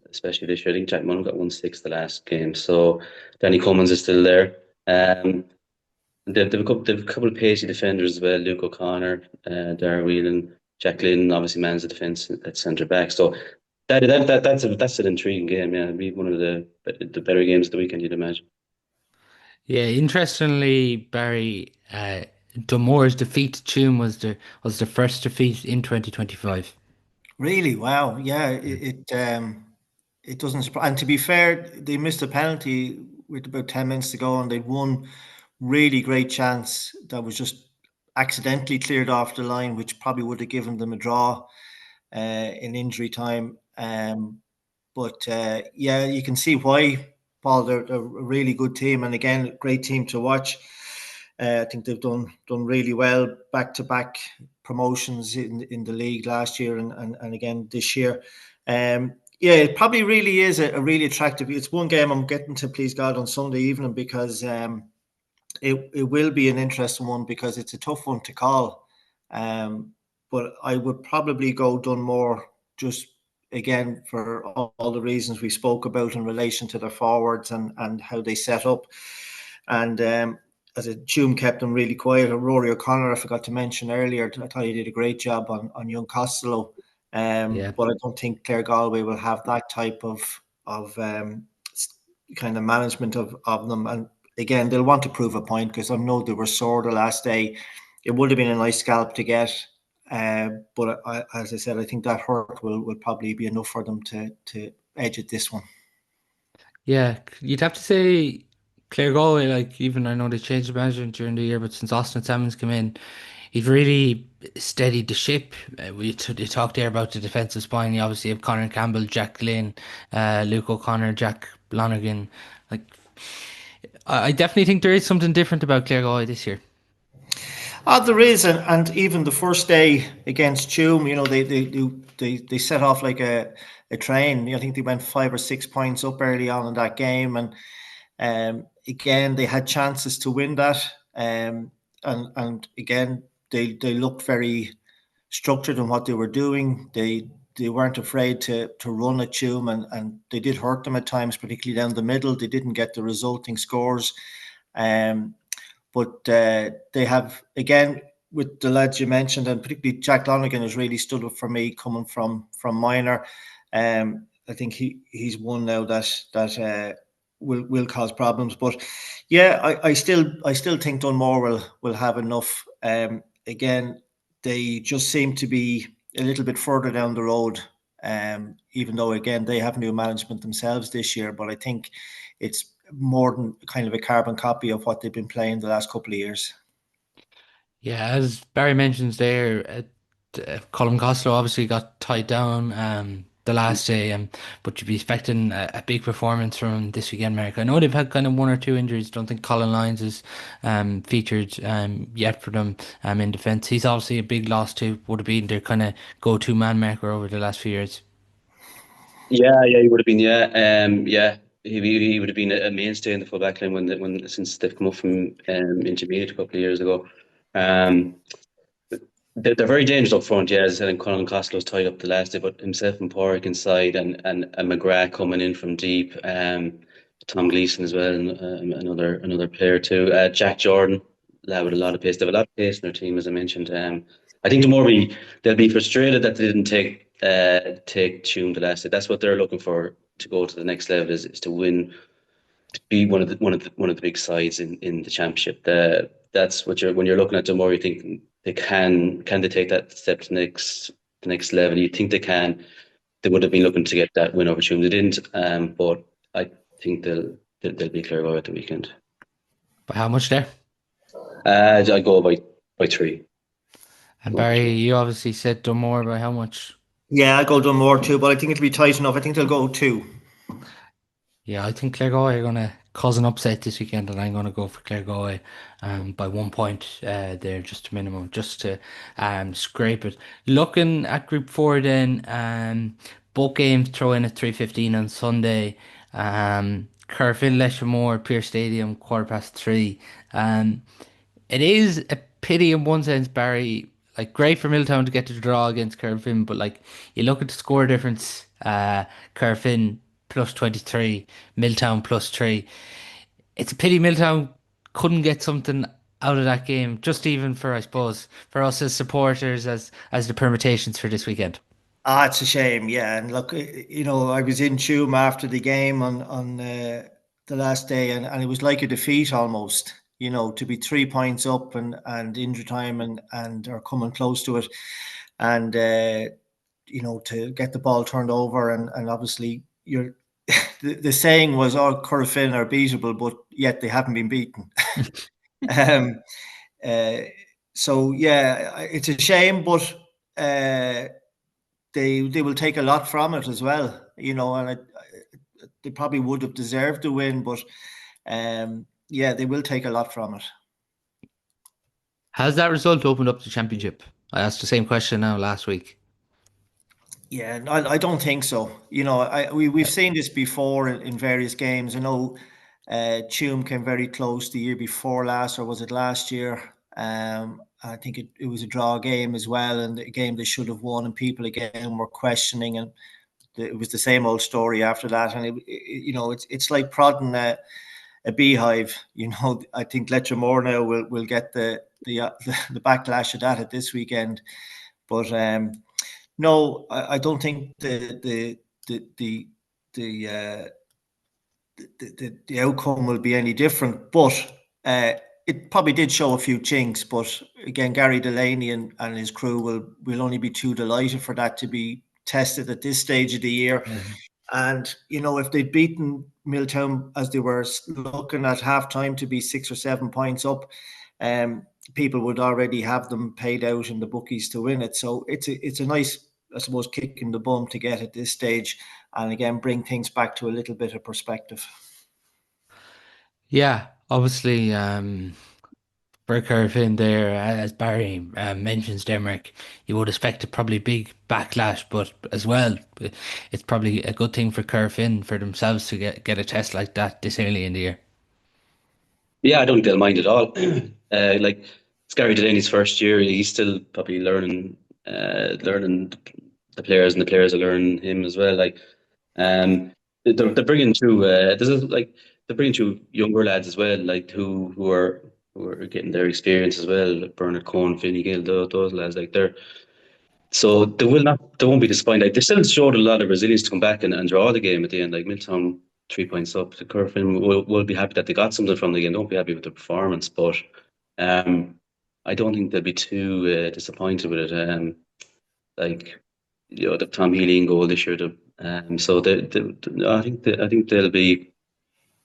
especially this year. I think Jack Mullen got 1-6 the last game, so Danny Cummins is still there. They've a couple of pacey defenders as well, Luke O'Connor, Dara Whelan, Jack Lynn, obviously mans the defence at centre back. So that's an intriguing game. Yeah, it'd be one of the better games of the weekend, you'd imagine. Yeah, interestingly, Barry, Dunmore's defeat to Tuam was the first defeat in 2025. Really? Wow. Yeah, it doesn't surprise. And to be fair, they missed a penalty with about 10 minutes to go, and they'd one really great chance that was just accidentally cleared off the line, which probably would have given them a draw in injury time. But yeah, you can see why, Paul. They're a really good team, and again, great team to watch. I think they've done really well, back to back promotions in the league last year and again this year. Yeah, it probably really is a really attractive. It's one game I'm getting to, please God, on Sunday evening, because it will be an interesting one, because it's a tough one to call. But I would probably go Dunmore, just again for all the reasons we spoke about in relation to their forwards and how they set up. And as a Tuam kept them really quiet. Rory O'Connor, I forgot to mention earlier, I thought he did a great job on young Costello. Yeah. But I don't think Clare Galway will have that type of kind of management of them. And again, they'll want to prove a point, because I know they were sore the last day. It would have been a nice scalp to get. But as I said, I think that hurt will probably be enough for them to edge at this one. Yeah, you'd have to say Clare Galway, like, even I know they changed the management during the year, but since Austin Salmons came in, he's really steadied the ship. You talked there about the defensive spine. You obviously have Conor Campbell, Jack Glynn, Luke O'Connor, Jack Lonergan. Like, I definitely think there is something different about Clare Galway this year. There is, and even the first day against Tuam, they set off like a train. I think they went 5 or 6 points up early on in that game, and again they had chances to win that. And again they looked very structured in what they were doing. They weren't afraid to run at Tuam, and they did hurt them at times, particularly down the middle. They didn't get the resulting scores. But they have, again, with the lads you mentioned, and particularly Jack Lonergan has really stood up for me coming from minor. I think he's one now that will cause problems. But yeah, I still think Dunmore will have enough. Again, they just seem to be a little bit further down the road. Even though again they have new management themselves this year, but I think it's more than kind of a carbon copy of what they've been playing the last couple of years. Yeah, as Barry mentions there, Colin Costello obviously got tied down the last day, but you'd be expecting a big performance from this weekend, Mark. I know they've had kind of one or two injuries. Don't think Colin Lyons is featured yet for them in defence. He's obviously a big loss too. Would have been their kind of go-to man marker over the last few years. Yeah, he would have been. Yeah. He would have been a mainstay in the full back line since they've come up from intermediate a couple of years ago. Um, they're very dangerous up front. Yeah, as I said, and Colin Costello's tied up the last day, but himself and Porrick inside, and McGrath coming in from deep. Tom Gleeson as well, and another player too. Jack Jordan, lad with a lot of pace. They have a lot of pace in their team, as I mentioned. I think they'll be frustrated that they didn't take Tuam the last day. That's what they're looking for to go to the next level is to win, to be one of the big sides in the championship. That's what when you're looking at them more, you think they can they take that step to the next level. You think they can. They would have been looking to get that win over Tuam. They didn't, but I think they'll be clear at the weekend. But how much there? I go by 3. And Barry, you obviously said Dunmore by how much? Yeah, I'll go Dunmore too, but I think it'll be tight enough. I think they'll go 2. Yeah, I think Claregalway are going to cause an upset this weekend, and I'm going to go for Claregalway by 1 point there, just a minimum, just to scrape it. Looking at Group 4 then, both games throw in at 3:15 on Sunday. Carfin, Leshamore, Pearse Stadium, 3:15. It is a pity in one sense, Barry. Like, great for Milltown to get the draw against Carfin, but like you look at the score difference, Carfin plus 23, Milltown plus 3. It's a pity Milltown couldn't get something out of that game, just even for, I suppose, for us as supporters, as the permutations for this weekend. Ah, it's a shame, yeah. And look, I was in Tuam after the game on the last day, and it was like a defeat almost. To be 3 points up and injury time and are coming close to it, and to get the ball turned over, and obviously you're. The saying was, "Oh, Corofin are beatable," but yet they haven't been beaten. um, so yeah, it's a shame, but they will take a lot from it as well, and they probably would have deserved to win, but yeah, they will take a lot from it. Has that result opened up the championship? I asked the same question now last week. Yeah, I don't think so. We've seen this before in various games. I know Tuam came very close the year before last, or was it last year? I think it was a draw game as well, and a game they should have won, and people again were questioning, and it was the same old story after that. And it's like prodding a beehive. I think Letchermore now will get the backlash of that at this weekend, but no, I don't think the outcome will be any different. But it probably did show a few chinks. But again, Gary Delaney and his crew will only be too delighted for that to be tested at this stage of the year. Mm-hmm. And if they'd beaten Milltown as they were looking at halftime to be 6 or 7 points up, people would already have them paid out in the bookies to win it. So it's a nice, I suppose, kick in the bum to get at this stage, and again bring things back to a little bit of perspective. Yeah, obviously, for Carfin there, as Barry mentions, Demerick, you would expect a probably big backlash, but as well, it's probably a good thing for Carfin for themselves to get a test like that this early in the year. Yeah, I don't think they'll mind at all. Like, it's Gary Delaney's first year. He's still probably learning the players, and the players are learning him as well. Like, they're bringing through. They're bringing through younger lads as well, like who are getting their experience as well. Like Bernard Cohen, Finney Gill, those lads. Like so they won't be disappointed. Like, they still showed a lot of resilience to come back and draw the game at the end. Like Milltown, 3 points up. The Corofin will be happy that they got something from the game. Don't be happy with the performance, but I don't think they'll be too disappointed with it. like the Tom Healy goal this year. So I think they'll be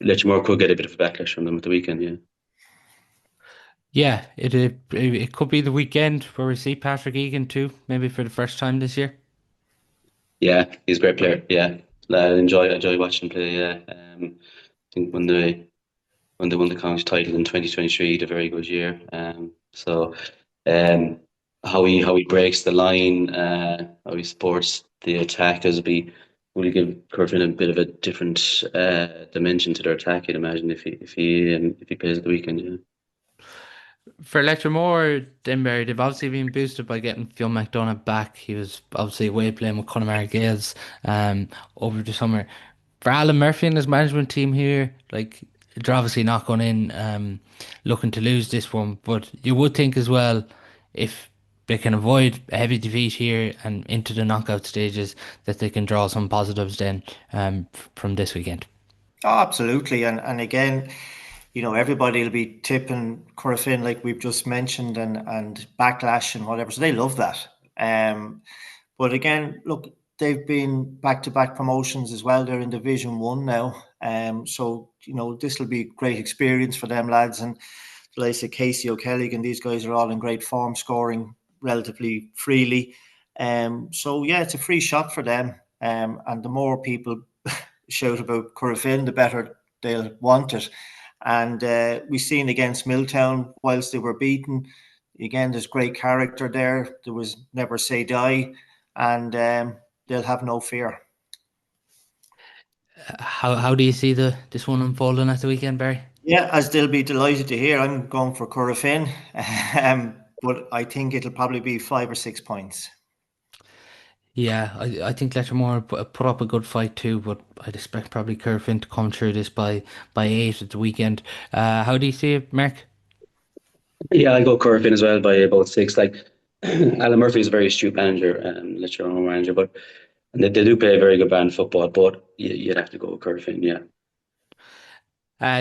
Letchmore could get a bit of a backlash from them at the weekend. Yeah, Yeah, it could be the weekend where we see Patrick Egan too, maybe for the first time this year. yeah, he's a great player. Yeah, I enjoy watching him play. Yeah, I think when they won the county title in 2023, he had a very good year. Um, how he breaks the line, how he supports the attackers, will give Curtin a bit of a different dimension to their attack. You'd imagine if he plays at the weekend. Yeah. For Electromore, Denbury, they've obviously been boosted by getting Phil McDonough back. He was obviously away playing with Connemara Gales over the summer. For Alan Murphy and his management team here, like they're obviously not going in looking to lose this one, but you would think as well if they can avoid a heavy defeat here and into the knockout stages that they can draw some positives then from this weekend. Oh, absolutely. And again, everybody will be tipping Corofin like we've just mentioned and backlash and whatever. So they love that. But again, look, they've been back-to-back promotions as well. They're in Division One now. So this will be great experience for them lads. And the likes of Casey O'Kelly and these guys are all in great form, scoring relatively freely. So yeah, it's a free shot for them. And the more people shout about Corofin, the better they'll want it. And we've seen against Milltown, whilst they were beaten, again, there's great character there. There was never say die, and they'll have no fear. How do you see this one unfolding at the weekend, Barry? Yeah, as they'll be delighted to hear, I'm going for Corofin, but I think it'll probably be 5 or 6 points. Yeah, I think Lettermore put up a good fight too, but I'd expect probably Curfin to come through this by 8 at the weekend. How do you see it, Mark? Yeah, I go Corofin as well by about 6. Like Alan Murphy is a very astute manager, literal manager, but and they do play a very good brand of football. But you'd have to go with Corofin. Yeah.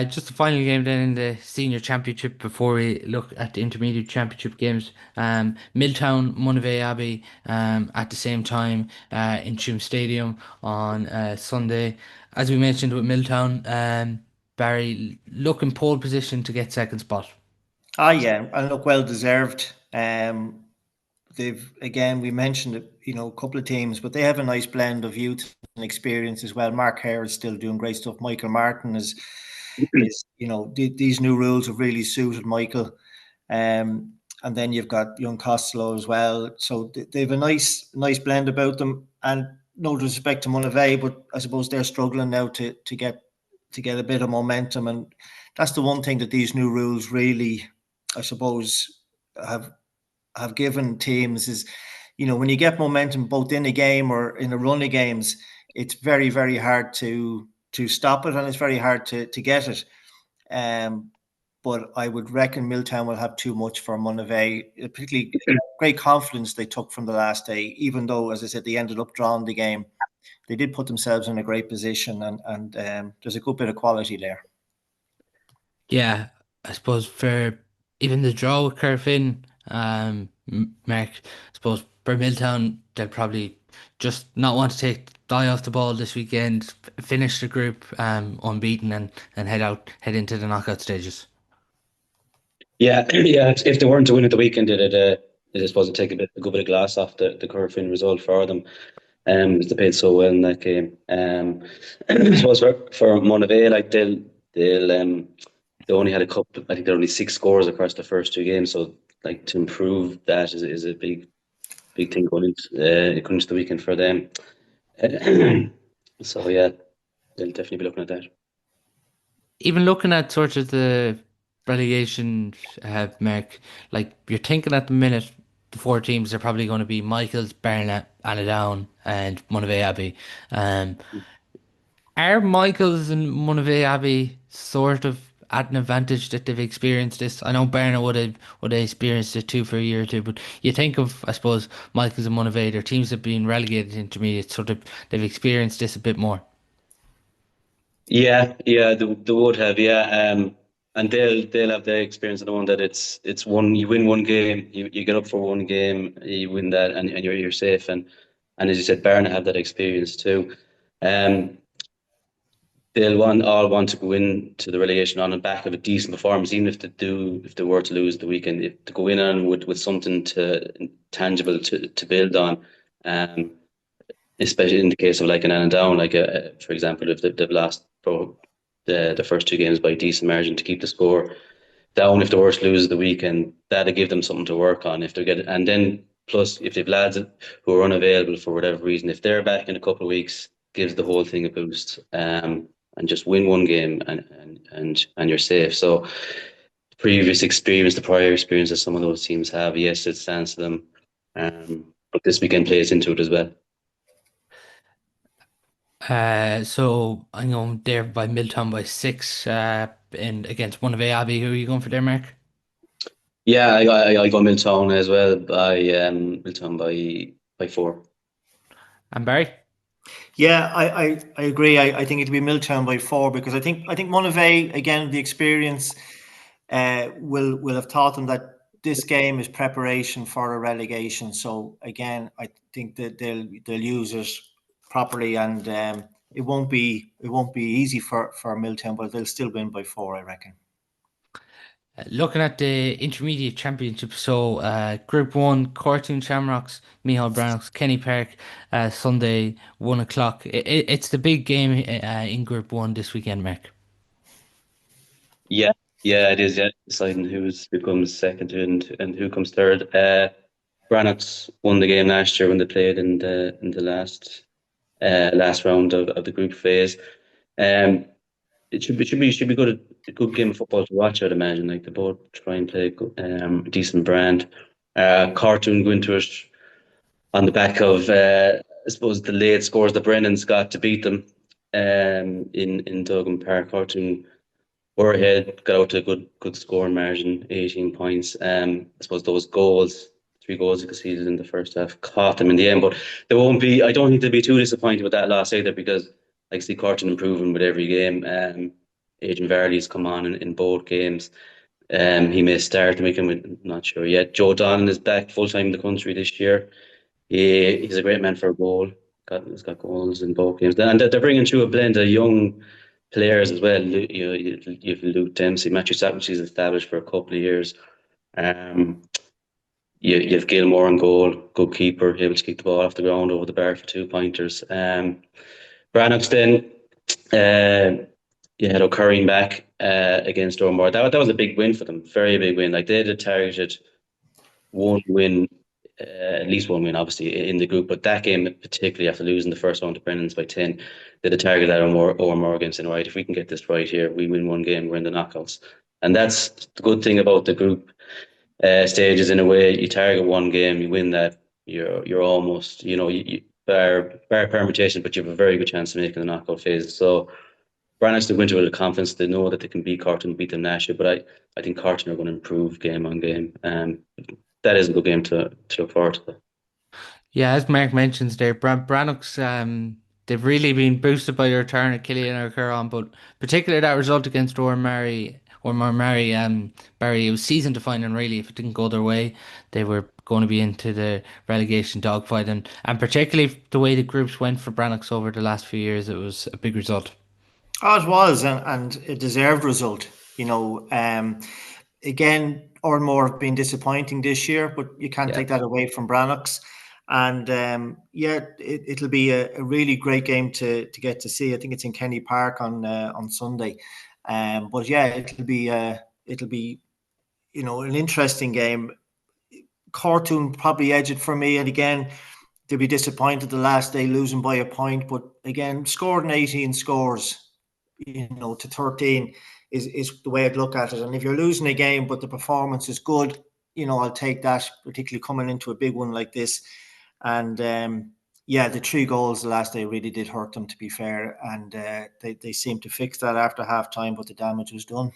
Just the final game then in the senior championship before we look at the intermediate championship games. Milltown, Monivea Abbey at the same time in Tuam Stadium on Sunday. As we mentioned with Milltown, Barry looking pole position to get second spot. Ah, yeah, and look, well deserved. They've again, we mentioned it, a couple of teams, but they have a nice blend of youth and experience as well. Mark Hare is still doing great stuff. Michael Martin is these new rules have really suited Michael. And then you've got young Costello as well. So they have a nice blend about them. And no disrespect to Monivea, but I suppose they're struggling now to get a bit of momentum. And that's the one thing that these new rules really, I suppose, have given teams is, when you get momentum both in a game or in a run of games, it's very, very hard to stop it, and it's very hard to get it. But I would reckon Milltown will have too much for Monivea, particularly great confidence they took from the last day, even though, as I said, they ended up drawing the game. They did put themselves in a great position, and there's a good bit of quality there. Yeah, I suppose for even the draw with Curfin, Mark, I suppose for Milltown, they'll probably just not want to take the eye off the ball this weekend, finish the group unbeaten and head into the knockout stages. Yeah, yeah. If they weren't to win at the weekend, I suppose take a good bit of glass off the Corofin result for them. As they played so well in that game. I suppose for Monivea, like they only had a couple. I think there were only 6 scores across the first 2 games. So like to improve that is a big thing going into the weekend for them. So yeah, they'll definitely be looking at that. Even looking at sort of the relegation, Mark, like you're thinking at the minute, the 4 teams are probably going to be Michaels, Barnet, Down, and Monivea Abbey. Um, Are Michaels and Monivea Abbey sort of at an advantage that they've experienced this? I know Barna would have experienced it too for a year or two, but you think of, I suppose, Michaels and Monivea, their teams have been relegated to intermediate, so they've experienced this a bit more. Yeah, they would have. Yeah, And they'll have the experience of knowing that it's one, you win one game, you get up for one game, you win that, and you're safe. And as you said, Barna have that experience too. Um, they'll all want to go into the relegation on the back of a decent performance, even if they were to lose the weekend, if to go in on with something tangible to build on. Um, Especially in the case of like an Down, like for example, if they've lost the first two games by a decent margin to keep the score down, if the worst loses the weekend, that'll give them something to work on if they're getting, and then plus if they've lads who are unavailable for whatever reason, if they're back in a couple of weeks, gives the whole thing a boost. And just win one game and you're safe. So the prior experience that some of those teams have, yes, it stands to them. But this weekend plays into it as well. So I'm going there by Milltown by 6, and against one of Abbey. Who are you going for there, Mark? Yeah, I go Milltown as well by Milltown by 4. And Barry? Yeah, I agree. I think it'll be Milltown by 4 because I think Monivea, again, the experience will have taught them that this game is preparation for a relegation. So again, I think that they'll use it properly, and it won't be easy for Milltown, but they'll still win by 4, I reckon. Looking at the intermediate championship, so Group 1, Cortoon Shamrocks, Mihal Brannocks, Kenny Park, Sunday, 1 o'clock. It's the big game in Group 1 this weekend, Mark. Yeah, yeah, it is. Yeah, deciding who comes second and who comes third. Brannocks won the game last year when they played in the last round of the group phase. Um, it should be good, a good game of football to watch. I'd imagine, like they both try and play a decent brand. Cartoon go into it on the back of I suppose the late scores that Brennan's got to beat them in Duggan Park. Cartoon were ahead, got out to a good scoring margin, 18 points. I suppose those goals, 3 goals they conceded in the first half, caught them in the end. But they won't be. I don't think they'll be too disappointed with that loss either, because I see Carton improving with every game. Adrian Varley's come on in both games. He may start making. Not sure yet. Joe Donnan is back full time in the country this year. He's a great man for a goal. He's got goals in both games, and they're bringing through a blend of young players as well. You've Luke Dempsey, Matthew Savage, he's established for a couple of years. Um, you've Gilmore on goal, good keeper, able to keep the ball off the ground over the bar for 2 pointers. Brannocks then, you had O'Curry back against Ormore. That was a big win for them, very big win. Like they had targeted one win, at least one win, obviously, in the group. But that game, particularly after losing the first round to Brennan's by 10, they had a target that or Morgan saying, right, if we can get this right here, we win one game, we're in the knockouts. And that's the good thing about the group stages. In a way, you target one game, you win that, you're almost, bar permutation, but you have a very good chance of making the knockout phase. So Brannocks to go into it with confidence. They know that they can beat Carton, beat them last year, but I think Carton are going to improve game on game. That is a good game to look forward to. Yeah, as Mark mentions there, Brannocks, they've really been boosted by the return of Killian O'Curran, but particularly that result against Mary, Barry, it was season defining really. If it didn't go their way, they were going to be into the relegation dogfight, and particularly the way the groups went for Brannocks over the last few years, it was a big result. Oh, it was, and a deserved result. Again, Ormore have been disappointing this year, but you can't Yeah. take that away from Brannocks. And yeah, it'll be a really great game to get to see. I think it's in Kenny Park on Sunday. But yeah, it'll be an interesting game. Cartoon probably edge it for me, and again, they'll be disappointed the last day losing by a point. But again, scored in 18 scores, to 13 is the way I'd look at it. And if you're losing a game but the performance is good, I'll take that, particularly coming into a big one like this. And yeah, the 3 goals the last day really did hurt them, to be fair, and they seemed to fix that after half time, but the damage was done.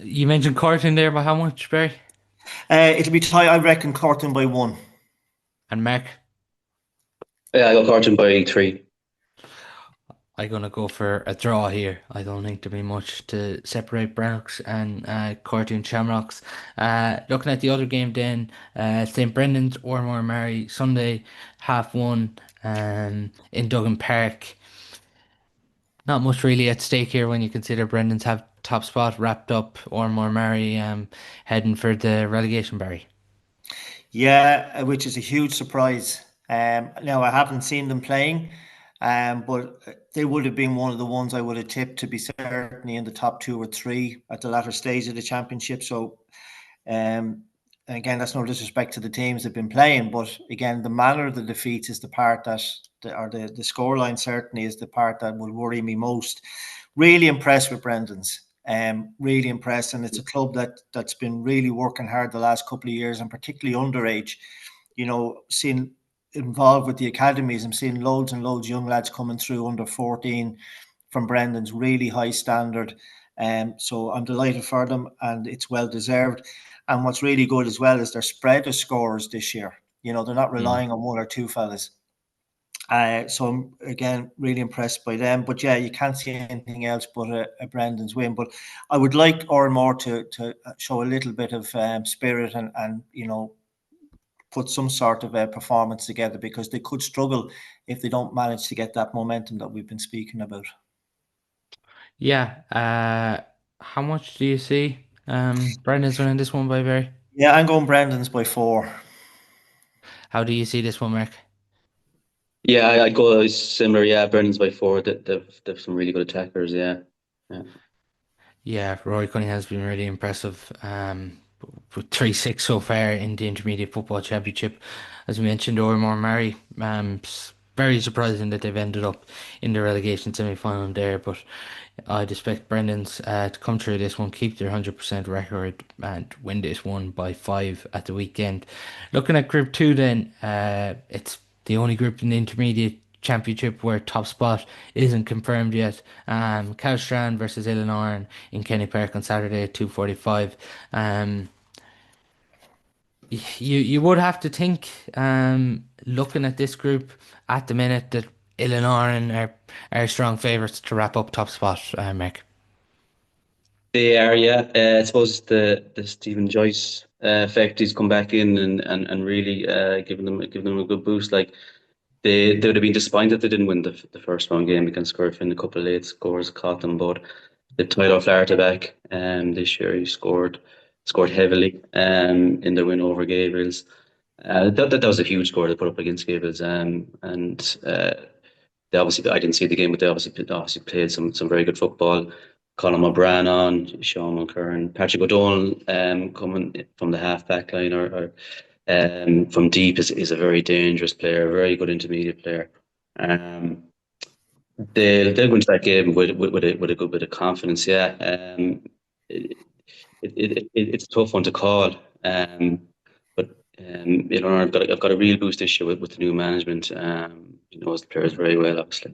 You mentioned Corton there, but how much, Barry? It'll be tight, I reckon, Corton by 1. And Mark? Yeah, I got Carton by 3. I'm gonna go for a draw here. I don't think there'll be much to separate Brennocks and Cortoon Shamrocks. Looking at the other game then, St. Brendan's Ormore Mary Sunday 1:30 in Duggan Park. Not much really at stake here when you consider Brendan's have top spot wrapped up, Ormore Mary heading for the relegation Barry. Yeah, which is a huge surprise. Now I haven't seen them playing, but they would have been one of the ones I would have tipped to be certainly in the top two or three at the latter stage of the championship. So, um, and again, that's no disrespect to the teams they've been playing, but again, the manner of the defeats is the part that, or the scoreline certainly is the part that will worry me most. Really impressed with Brendan's. Really impressed, and it's a club that's been really working hard the last couple of years, and particularly underage. Seeing involved with the academies, I'm seeing loads and loads of young lads coming through under 14 from Brendan's, really high standard. So I'm delighted for them, and it's well deserved. And what's really good as well is their spread of scorers this year. They're not Mm. relying on one or two fellas. So I'm again really impressed by them. But yeah, you can't see anything else but a Brendan's win. But I would like Oranmore to show a little bit of spirit and put some sort of a performance together, because they could struggle if they don't manage to get that momentum that we've been speaking about. Yeah, how much do you see Brendan's winning this one by Barry? Yeah, I'm going Brendan's by 4. How do you see this one, Mark? Yeah, I'd go similar. Yeah, Brennan's by 4. They've some really good attackers. Yeah, yeah. Yeah, Rory Cunningham's been really impressive. With 3-6 so far in the Intermediate Football Championship. As we mentioned, Ormore Mary, very surprising that they've ended up in the relegation semi-final there, but I'd expect Brendan's to come through this one, keep their 100% record and win this one by 5 at the weekend. Looking at Group 2 then, it's the only group in the Intermediate Championship where top spot isn't confirmed yet. Cowstrand versus Illinois in Kenny Park on Saturday at 2:45. Um, you would have to think, looking at this group at the minute, that Illinois are strong favourites to wrap up top spot, Mark. They are. Yeah. I suppose the Stephen Joyce effect. He's come back in and really giving them a good boost. Like they would have been disappointed if they didn't win the first round game against Scorpion. A couple of late scores caught them, but they tied off Flaherty back. This year he scored heavily in their win over Gabriel's. That was a huge score they put up against Gabriel's. And they obviously, I didn't see the game, but they obviously played some very good football. Colin O'Brien on, Sean McCurran, Patrick O'Donnell coming from the half back line or from deep is a very dangerous player, a very good intermediate player. Um, they'll go into that game with a good bit of confidence. Yeah, it's a tough one to call. But I've got a real boost this year with the new management. He knows the players very well, obviously.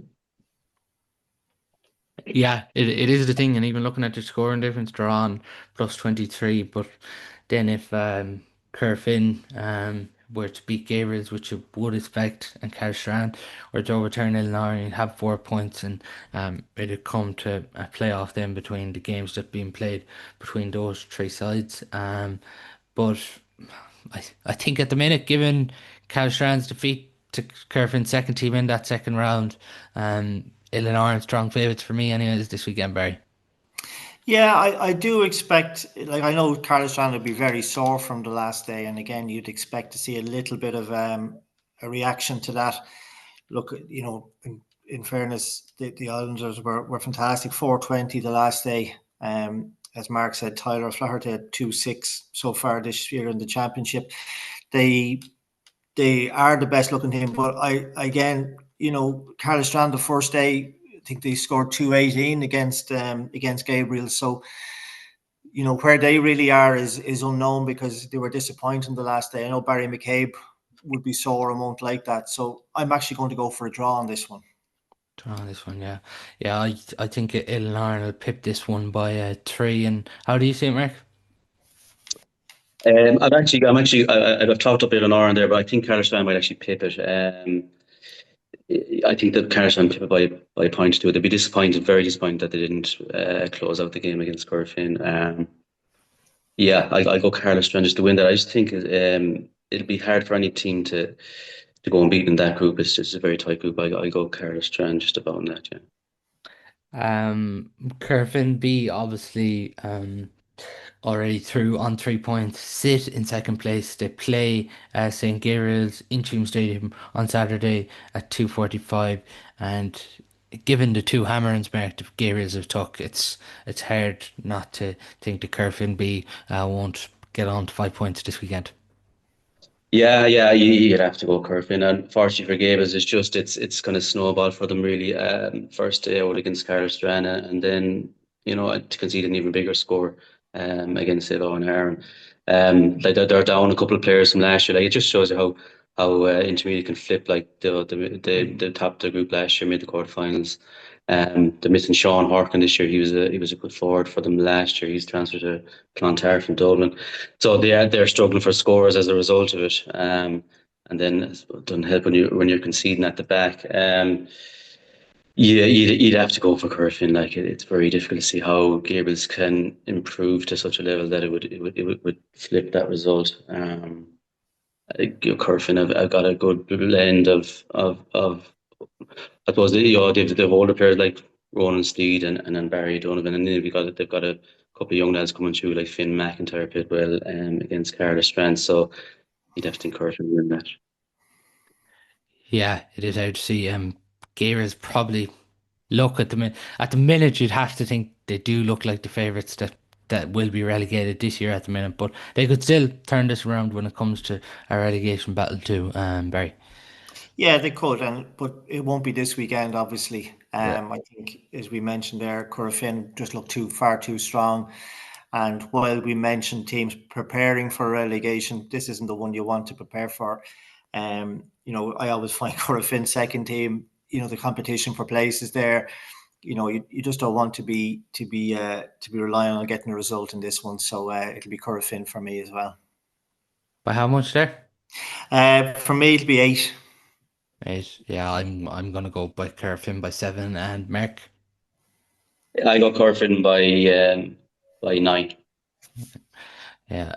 Yeah, it is the thing, and even looking at the scoring difference, they're on plus 23. But then if Kerfin were to beat Gabriel's, which you would expect, and Carstrand were to overturn Illinois and have 4 points, and it'd come to a playoff then between the games that being played between those three sides. But I think at the minute, given Carstrand's defeat to Kerfin's second team in that second round, Illinois are strong favourites for me anyways this weekend, Barry. Yeah, I do expect, like, I know Carlos Strand will be very sore from the last day, and again, you'd expect to see a little bit of a reaction to that. Look, in fairness, the Islanders were fantastic. 420 the last day. As Mark said, Tyler Flaherty had 2-6 so far this year in the championship. They are the best looking team, but Carlos Strand the first day, I think they scored 218 against Gabriel. So where they really are is unknown, because they were disappointing the last day. I know Barry McCabe would be sore and won't like that. So I'm actually going to go for a draw on this one. Draw on this one, yeah, yeah. I think Illinois will pip this one by 3. And how do you see it, Mark? I've talked up Illinois in there, but I think Carlos might actually pip it. I think that Cardiff and Pippa by a point to it. They'd be disappointed, very disappointed that they didn't close out the game against Corofin. Yeah, I go Carlos Strand just to win that. I just think it'll be hard for any team to go and beat in that group. It's just a very tight group. I go Carlos Strand just about on that. Yeah. Curfin B obviously already through on 3 points, sit in second place. They play St. Gabriel's in Tuam Stadium on Saturday at 2:45, and given the two hammerings mark the Gabriel's have took, it's hard not to think the Curfin B won't get on to 5 points this weekend. Yeah, you'd have to go Corofin. Unfortunately for Gables, it's going to snowball for them really. First day out against Carlos Strana, and then to concede an even bigger score against Tuam Herald. Like they're down a couple of players from last year. Like it just shows you how intermediate can flip. Like the top of the group last year made the quarterfinals. They're missing Sean Horkin this year. He was a good forward for them last year. He's transferred to Clontarf from Dublin. So they're struggling for scores as a result of it. And then it doesn't help when you're conceding at the back. Yeah, you'd have to go for Corofin. Like it's very difficult to see how Gables can improve to such a level that it would flip that result. Corofin have got a good blend of I suppose they've older players like Ronan Steed and then Barry Donovan, and then they've got a couple of young lads coming through like Finn McIntyre played well against Cardiff Strand, so you'd have to encourage them to win that. Yeah, it is hard to see. Gabriel's probably look at the minute you'd have to think they do look like the favourites that will be relegated this year at the minute, but they could still turn this around when it comes to a relegation battle too, Barry. Yeah, they could, but it won't be this weekend, obviously. Yeah. I think, as we mentioned there, Corofin just looked far too strong. And while we mentioned teams preparing for relegation, this isn't the one you want to prepare for. I always find Corofin second team. The competition for places there. You just don't want to be relying on getting a result in this one. So it'll be Corofin for me as well. By how much there? For me, it'll be 8. Right. Yeah, I'm gonna go by Curfin by 7 and Mark. I got Corofin by 9. Yeah,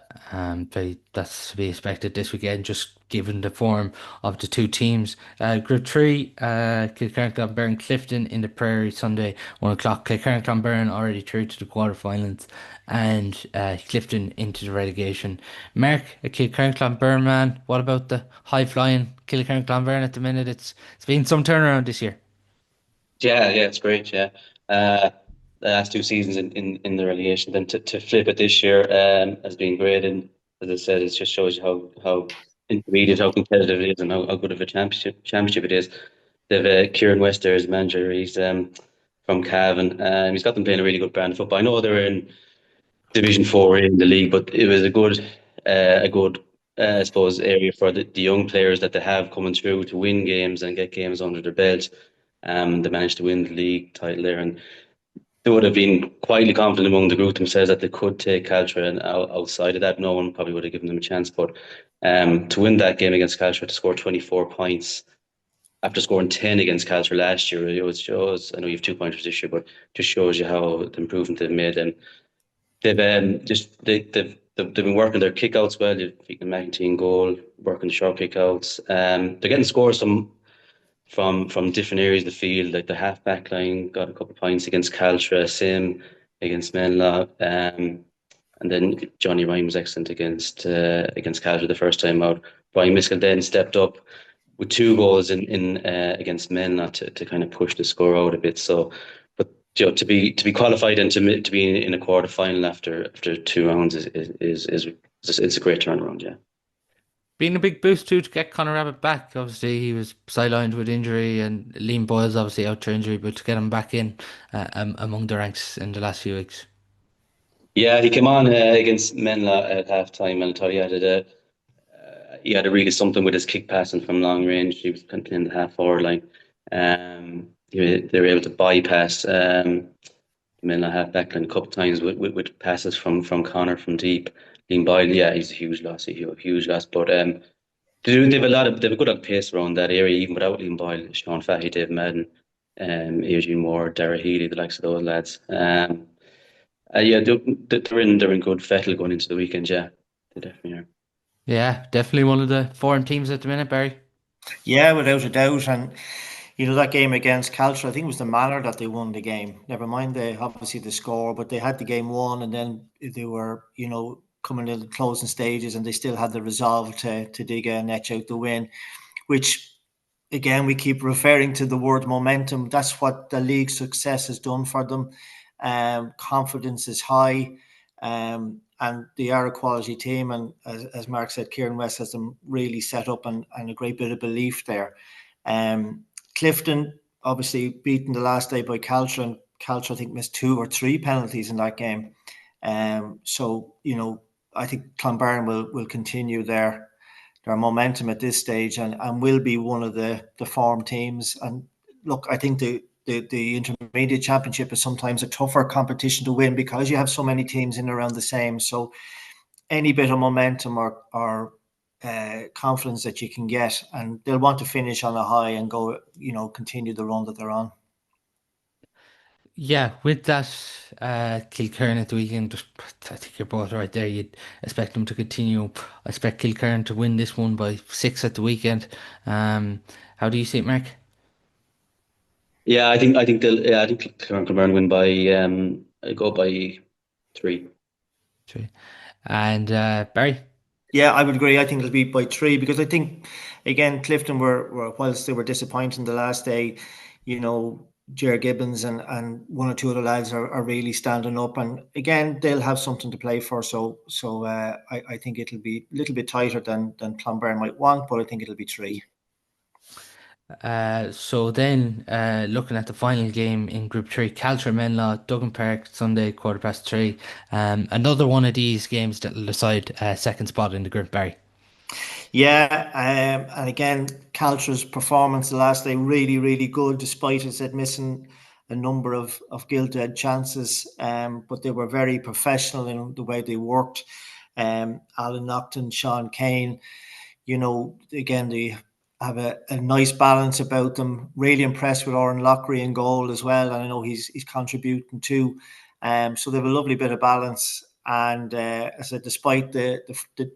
that's to be expected this weekend, just given the form of the two teams. Group 3, Kilkerran Clonberne Clifton in the Prairie Sunday, 1 o'clock. Kilkerran Clonberne already through to the quarterfinals, and Clifton into the relegation. Mark, a Kilkerran Clonberne man, what about the high flying Kilkerran Clonberne at the minute? It's been some turnaround this year. Yeah, it's great. Yeah, the last 2 seasons in the relegation, then to flip it this year has been great. And as I said, it just shows you how intermediate, how competitive it is, and how good of a championship it is. They've Kieran West there as manager. He's from Cavan. He's got them playing a really good brand of football. I know they're in Division 4 in the league, but it was a good I suppose area for the young players that they have coming through to win games and get games under their belt. They managed to win the league title there, and they would have been quietly confident among the group themselves that they could take Caltra, and outside of that, no one probably would have given them a chance. But to win that game against Caltra, to score 24 points after scoring 10 against Caltra last year, it shows. I know you have 2 pointers this year, but just shows you how the improvement they've made. And they've been working their kickouts well. They've beaten McEntee goal, working the short kickouts. They're getting scores from different areas of the field, like the half back line got a couple of points against Caltra, same against Menla, and then Johnny Ryan was excellent against Caltra the first time out. Brian Miskell then stepped up with 2 goals in against Menla to kind of push the score out a bit. So, but to be qualified and to be in a quarter final after 2 rounds is it's a great turnaround. Yeah. Been a big boost too to get Conor Rabbit back. Obviously, he was sidelined with injury, and Liam Boyle's obviously out for injury, but to get him back in among the ranks in the last few weeks. Yeah, he came on against Menla at half time, and I thought he had a really something with his kick passing from long range. He was playing the half forward line. They were able to bypass Menla half back line a couple of times with passes from Connor from deep. Liam Boyle, yeah, he's a huge loss, But They have a lot of they have a good on pace around that area, even without Liam Boyle, Sean Fahey, Dave Madden, Adrian Ward, Dara Healy, the likes of those lads. Yeah, they're in good fettle going into the weekend. Yeah, they definitely are. Yeah, definitely one of the foreign teams at the minute, Barry. Yeah, without a doubt. And that game against Caltra, I think it was the manner that they won the game. Never mind obviously the score, but they had the game won, and then they were, coming to the closing stages, and they still had the resolve to dig and etch out the win, which again we keep referring to the word momentum. That's what the league success has done for them. Confidence is high. And they are a quality team, and as Mark said, Kieran West has them really set up, and a great bit of belief there. Clifton obviously beaten the last day by Caltra, and Caltra I think missed 2 or 3 penalties in that game. So I think Clonbairn will continue their momentum at this stage, and will be one of the form teams. And look, I think the intermediate championship is sometimes a tougher competition to win because you have so many teams in around the same. So any bit of momentum or confidence that you can get, and they'll want to finish on a high and go, continue the run that they're on. Yeah, with that Kilkerran at the weekend, I think you're both right there. You'd expect them to continue. I expect Kilkerran to win this one by 6 at the weekend. How do you see it, Mark? Yeah, I think Clonmel win by I go by 3. Three. And Barry? Yeah, I would agree. I think it'll be by 3, because I think, again, Clifton were whilst they were disappointing the last day, Jer Gibbons and one or two other lads are really standing up, and again they'll have something to play for. So I think it'll be a little bit tighter than Clonbairn might want, but I think it'll be 3. So then, looking at the final game in Group 3, Caltra Menlaw, Duggan Park, Sunday, 3:15. Another one of these games that will decide second spot in the group, Barry. Yeah, and again, Caltra's performance the last day really, really good, despite, as I said, missing a number of gilt-edged chances. But they were very professional in the way they worked. Alan Nocton, Sean Kane, again, they have a nice balance about them. Really impressed with Oren Lockery in goal as well, and I know he's contributing too. So they have a lovely bit of balance. And as I said, despite the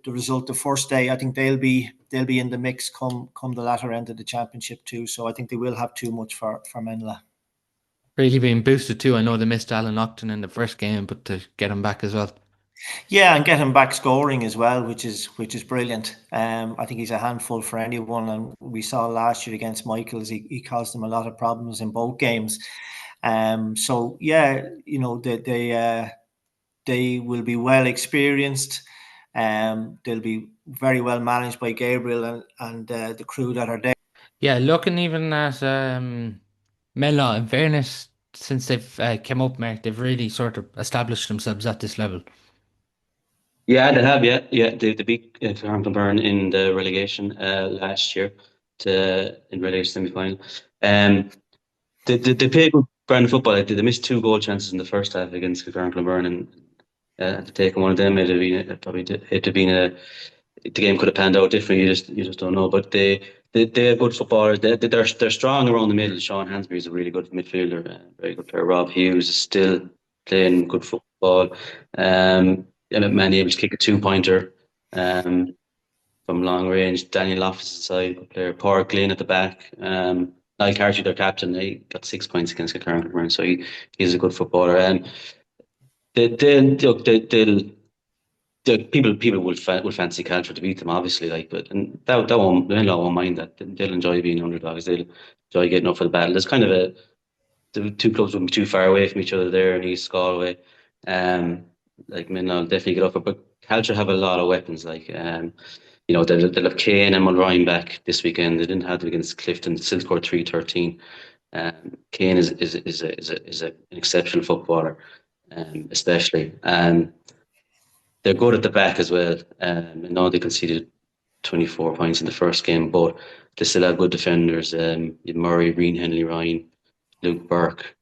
result the first day, I think they'll be in the mix come the latter end of the championship too. So I think they will have too much for Menla. Really being boosted too. I know they missed Alan Octon in the first game, but to get him back as well. Yeah, and get him back scoring as well, which is brilliant. I think he's a handful for anyone, and we saw last year against Michaels, he caused them a lot of problems in both games. So yeah, they will be well experienced. They'll be very well managed by Gabriel and the crew that are there. Yeah, looking even at Menlaw, in fairness, since they've came up, Mark, they've really sort of established themselves at this level. Yeah, they have. Yeah. They beat Clonmel in the relegation last year in relegation semi-final. They play good brand of football. They missed 2 goal chances in the first half against Clonmel, and to take one of them, it'd have been the game could have panned out differently. You just don't know. But they have good footballers. They're strong around the middle. Sean Hansby is a really good midfielder, very good player. Rob Hughes is still playing good football. And Manny able to kick a 2-pointer from long range. Daniel Loftus inside, good player. Paul Glynn at the back. Niall Carty, their captain, he got 6 points against Kilkerran, so he's a good footballer. People will fancy Caltra to beat them, obviously, but and that won't mind that. They'll enjoy being underdogs. They'll enjoy getting up for the battle. There's kind of the 2 clubs wouldn't be too far away from each other there in East Galway. Minnow will definitely get up, but Caltra have a lot of weapons. They'll have Kane and Mulrine back this weekend. They didn't have them against Clifton. Still scored 3-13. Kane is an exceptional footballer, especially. They're good at the back as well. I know they conceded 24 points in the first game, but they still have good defenders. Murray, Reen, Henley, Ryan, Luke Burke,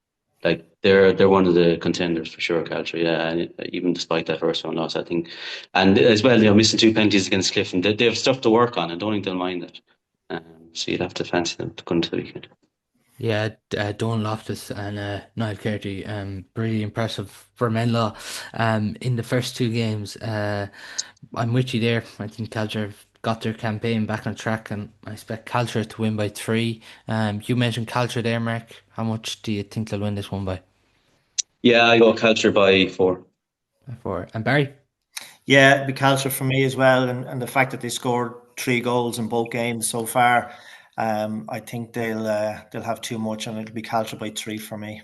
like they're one of the contenders for sure, Caltry. Yeah, and even despite that first round loss, I think, and as well, missing two penalties against Clifton, they have stuff to work on. I don't think they'll mind that. So you'd have to fancy them to come to the weekend. Yeah, Don Loftus and Niall Carty, really impressive for Menlaw in the first two games. I'm with you there. I think Calder have got their campaign back on track, and I expect Calder to win by three. You mentioned Calder there, Mark. How much do you think they'll win this one by? Yeah, I go Caltry by 4. By four. And Barry? Yeah, the culture for me as well, and the fact that they scored 3 goals in both games so far, I think they'll have too much, and it'll be culture by 3 for me.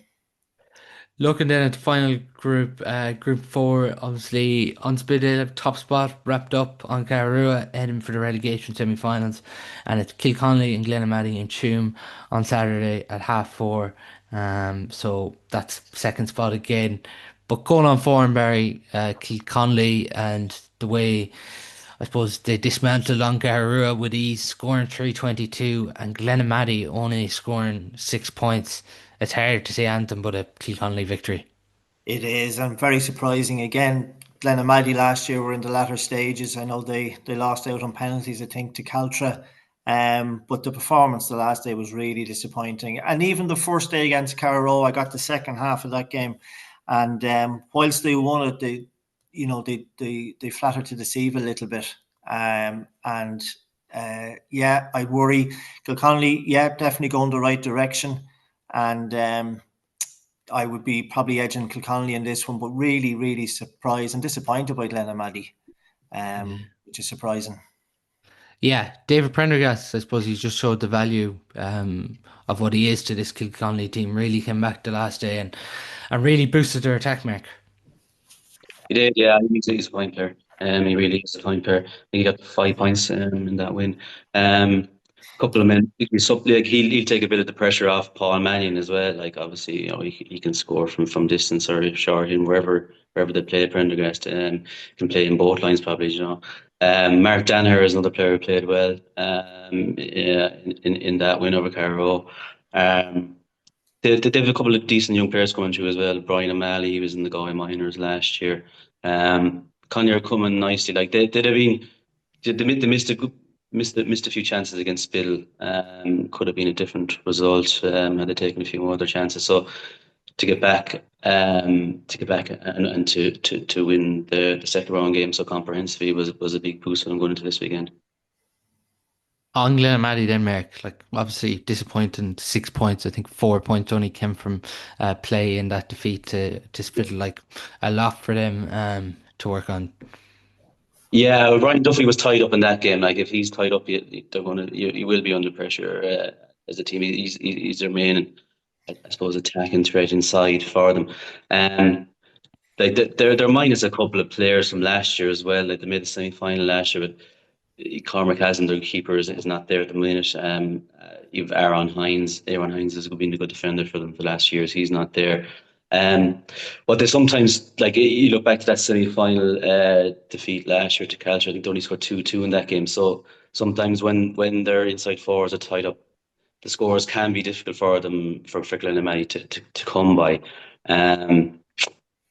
Looking then at the final group, group four, obviously Unsplitted top spot wrapped up on Cararua, heading for the relegation semi-finals, and it's Kilconnelly and Glenamaddy and Tuam on Saturday at 4:30. So that's second spot again. But going on form, Barry, Kilconnelly and the way I suppose they dismantled on Cararua with ease, scoring 322, and Glenamaddy only scoring 6 points. It's hard to say anything but a Kilconnelly victory. It is, and very surprising again. Glenamaddy last year were in the latter stages. I know they lost out on penalties, I think, to Caltra. But the performance the last day was really disappointing. And even the first day against Carrow, I got the second half of that game. And whilst they won it, they flattered to deceive a little bit. And yeah, I worry. Kilconnelly, yeah, definitely going the right direction. And I would be probably edging Kilconnelly in this one, but really, really surprised and disappointed by Glenamaddy, Yeah. which is surprising. Yeah, David Prendergast, I suppose he's just showed the value of what he is to this Kilconnelly team. Really came back the last day and really boosted their attack mark. He did, yeah. He's a point player. He really is a point player. I think he got 5 points in that win. Couple of men, like he'll take a bit of the pressure off Paul Mannion as well. Like obviously, he can score from distance or short and wherever they play Prendergast. Can play in both lines probably. Mark Danaher is another player who played well. Yeah, in that win over Carrow. They have a couple of decent young players coming through as well. Brian O'Malley, he was in the Galway Minors last year. Connie are coming nicely. Like they'd have been, they missed a few chances against Spill. Could have been a different result had they taken a few more other chances. So to get back and to win the second round game so comprehensively was a big boost for them going into this weekend. On Glenamaddy Denmark, like obviously disappointing 6 points. I think 4 points only came from play in that defeat to split like a lot for them to work on. Yeah, well, Ryan Duffy was tied up in that game. Like if he's tied up, he will be under pressure as a team. He's their main, I suppose, attacking threat inside for them. Um, like they're minus a couple of players from last year as well. Like they made the semi final last year, but Cormac Haslam, their keeper, is not there at the minute. You've Aaron Hines. Aaron Hines has been a good defender for them for the last years. He's not there. Um, but they sometimes, like you look back to that semi-final defeat last year to Caltra, I think they only scored 2-2 in that game. So sometimes when their inside forwards are tied up, the scores can be difficult for them for Glenn to come by. Um,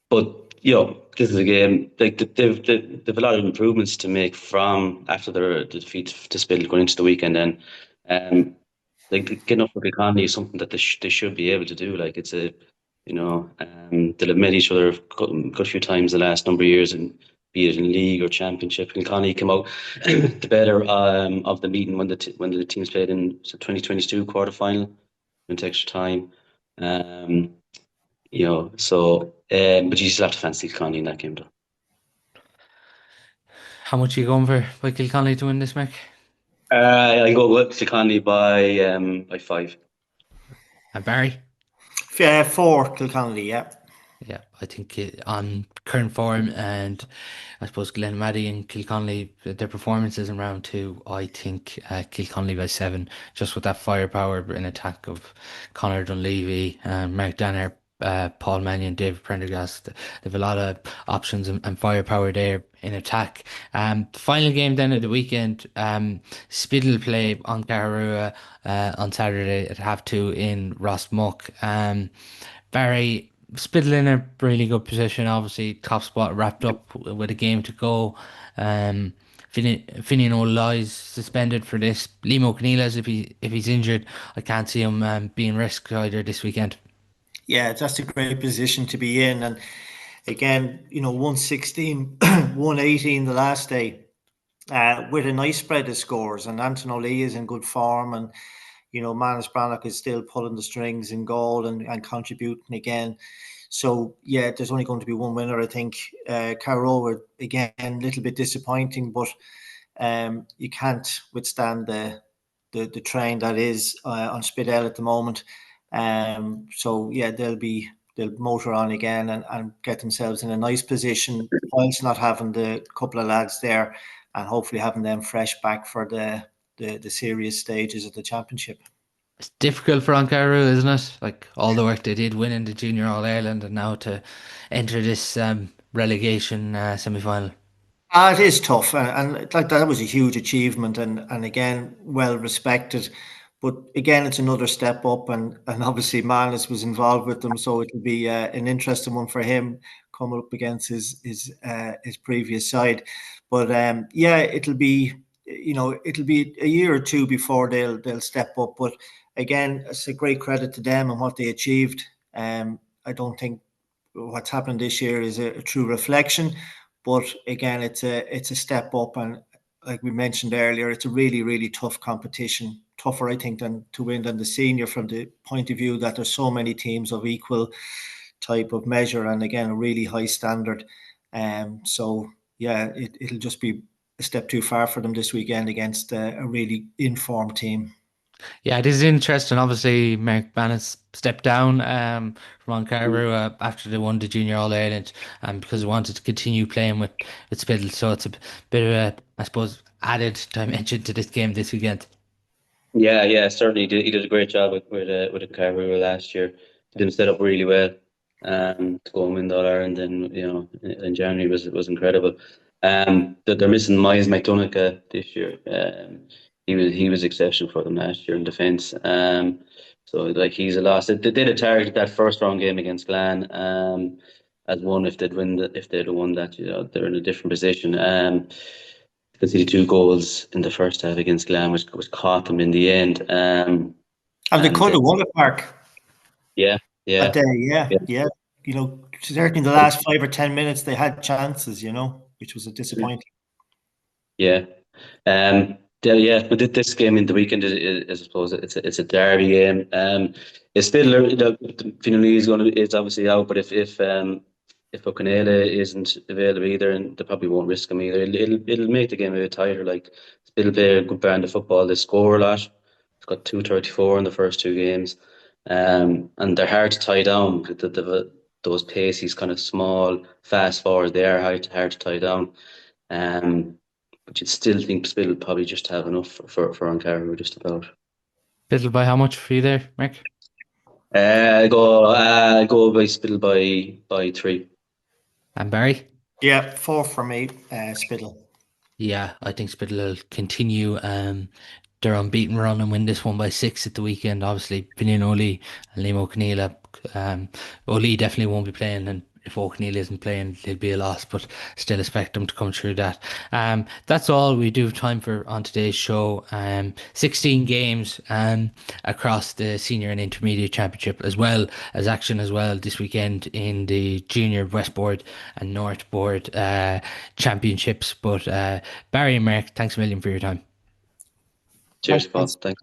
but this is a game like they've a lot of improvements to make from after their defeat to Spill going into the weekend, and um, like getting up for Kilconnelly is something that they should be able to do. Like it's a they'll have met each other a few times the last number of years, and be it in league or championship. Kilconnelly came out the better of the meeting when the teams played in 2022 quarter final, went extra time. Um, but you still have to fancy Connie in that game, though. How much are you going for by Kilconnelly to win this, Mick? I go with Connie by 5. And Barry? Yeah, 4 Kilconnelly, yeah. Yeah, I think on current form and I suppose Glenmaddy and Kilconnelly, their performances in round two, I think Kilconnelly by 7, just with that firepower in attack of Conor Dunleavy and Mark Danner Paul Mannion, David Prendergast. They have a lot of options and firepower there in attack. Final game then of the weekend. Spiddle play on Cararua on Saturday at half two in Rossmuck. Barry Spiddle in a really good position. Obviously, top spot wrapped up with a game to go. Finian O'Ly's suspended for this. Liam O'Keneal's if he's injured, I can't see him being risked either this weekend. Yeah, that's a great position to be in. And again, 116, 118 the last day, with a nice spread of scores. And Anton O'Lee is in good form. And, Manus Brannock is still pulling the strings in goal and contributing again. So, yeah, there's only going to be one winner, I think. Carroll, again, a little bit disappointing, but you can't withstand the train that is on Spidell at the moment. So yeah, they'll motor on again and get themselves in a nice position whilst not having the couple of lads there, and hopefully having them fresh back for the serious stages of the championship. It's difficult for Ankara, isn't it? Like all the work they did winning the Junior All Ireland and now to enter this relegation semi-final. It is tough, and like that was a huge achievement, and again well respected. But again, it's another step up, and obviously Manus was involved with them, so it'll be an interesting one for him coming up against his previous side. But yeah, it'll be a year or two before they'll step up. But again, it's a great credit to them and what they achieved. I don't think what's happened this year is a true reflection. But again, it's a step up, and like we mentioned earlier, it's a really really tough competition, tougher I think than to win than the senior from the point of view that there's so many teams of equal type of measure, and again a really high standard. So yeah, it'll just be a step too far for them this weekend against a really informed team. Yeah, it is interesting. Obviously, Mark Bannis stepped down from Ankara after they won the Junior All Ireland because he wanted to continue playing with Spiddle. So it's a bit of a, I suppose, added dimension to this game this weekend. Yeah, yeah, certainly he did a great job with the Carver last year. He did set up really well to go and win the All Ireland, and in January was incredible. They're missing Miles McDonagh this year. He was exceptional for them last year in defence. So like he's a loss. They did a target that first round game against Glen as one if they'd have won that, they're in a different position. Because he had two goals in the first half against Glen, which caught them in the end. And they And could have won it, Mark. yeah, That yeah, day, yeah, yeah, yeah. Certainly the last 5 or 10 minutes they had chances, which was a disappointing. yeah. Yeah, but this game in the weekend is I suppose it's a derby game. It's still Finley is obviously out, but if O'Connell isn't available either, and they probably won't risk him either, it'll make the game a bit tighter. Like still play a good brand of football. They score a lot. It's got 234 in the first two games, and they're hard to tie down. Those paces, kind of small, fast forwards, they are hard to tie down. But you'd still think Spill will probably just have enough for Ankara, just about. Spiddle by how much for you there, Mark? Go by Spill by 3. And Barry? Yeah, 4 for me, Spiddle. Yeah, I think Spiddle will continue their unbeaten run and win this one by 6 at the weekend. Obviously, Finian O'Lee and Liam O'Keneal. O'Lee definitely won't be playing, and if O'Keneal isn't playing, it'll be a loss, but still expect them to come through that. That's all we do have time for on today's show. 16 games across the senior and intermediate championship, as well as action as well this weekend in the junior Westboard and Northboard championships. But Barry and Mark, thanks a million for your time. Cheers, Paul. Thanks.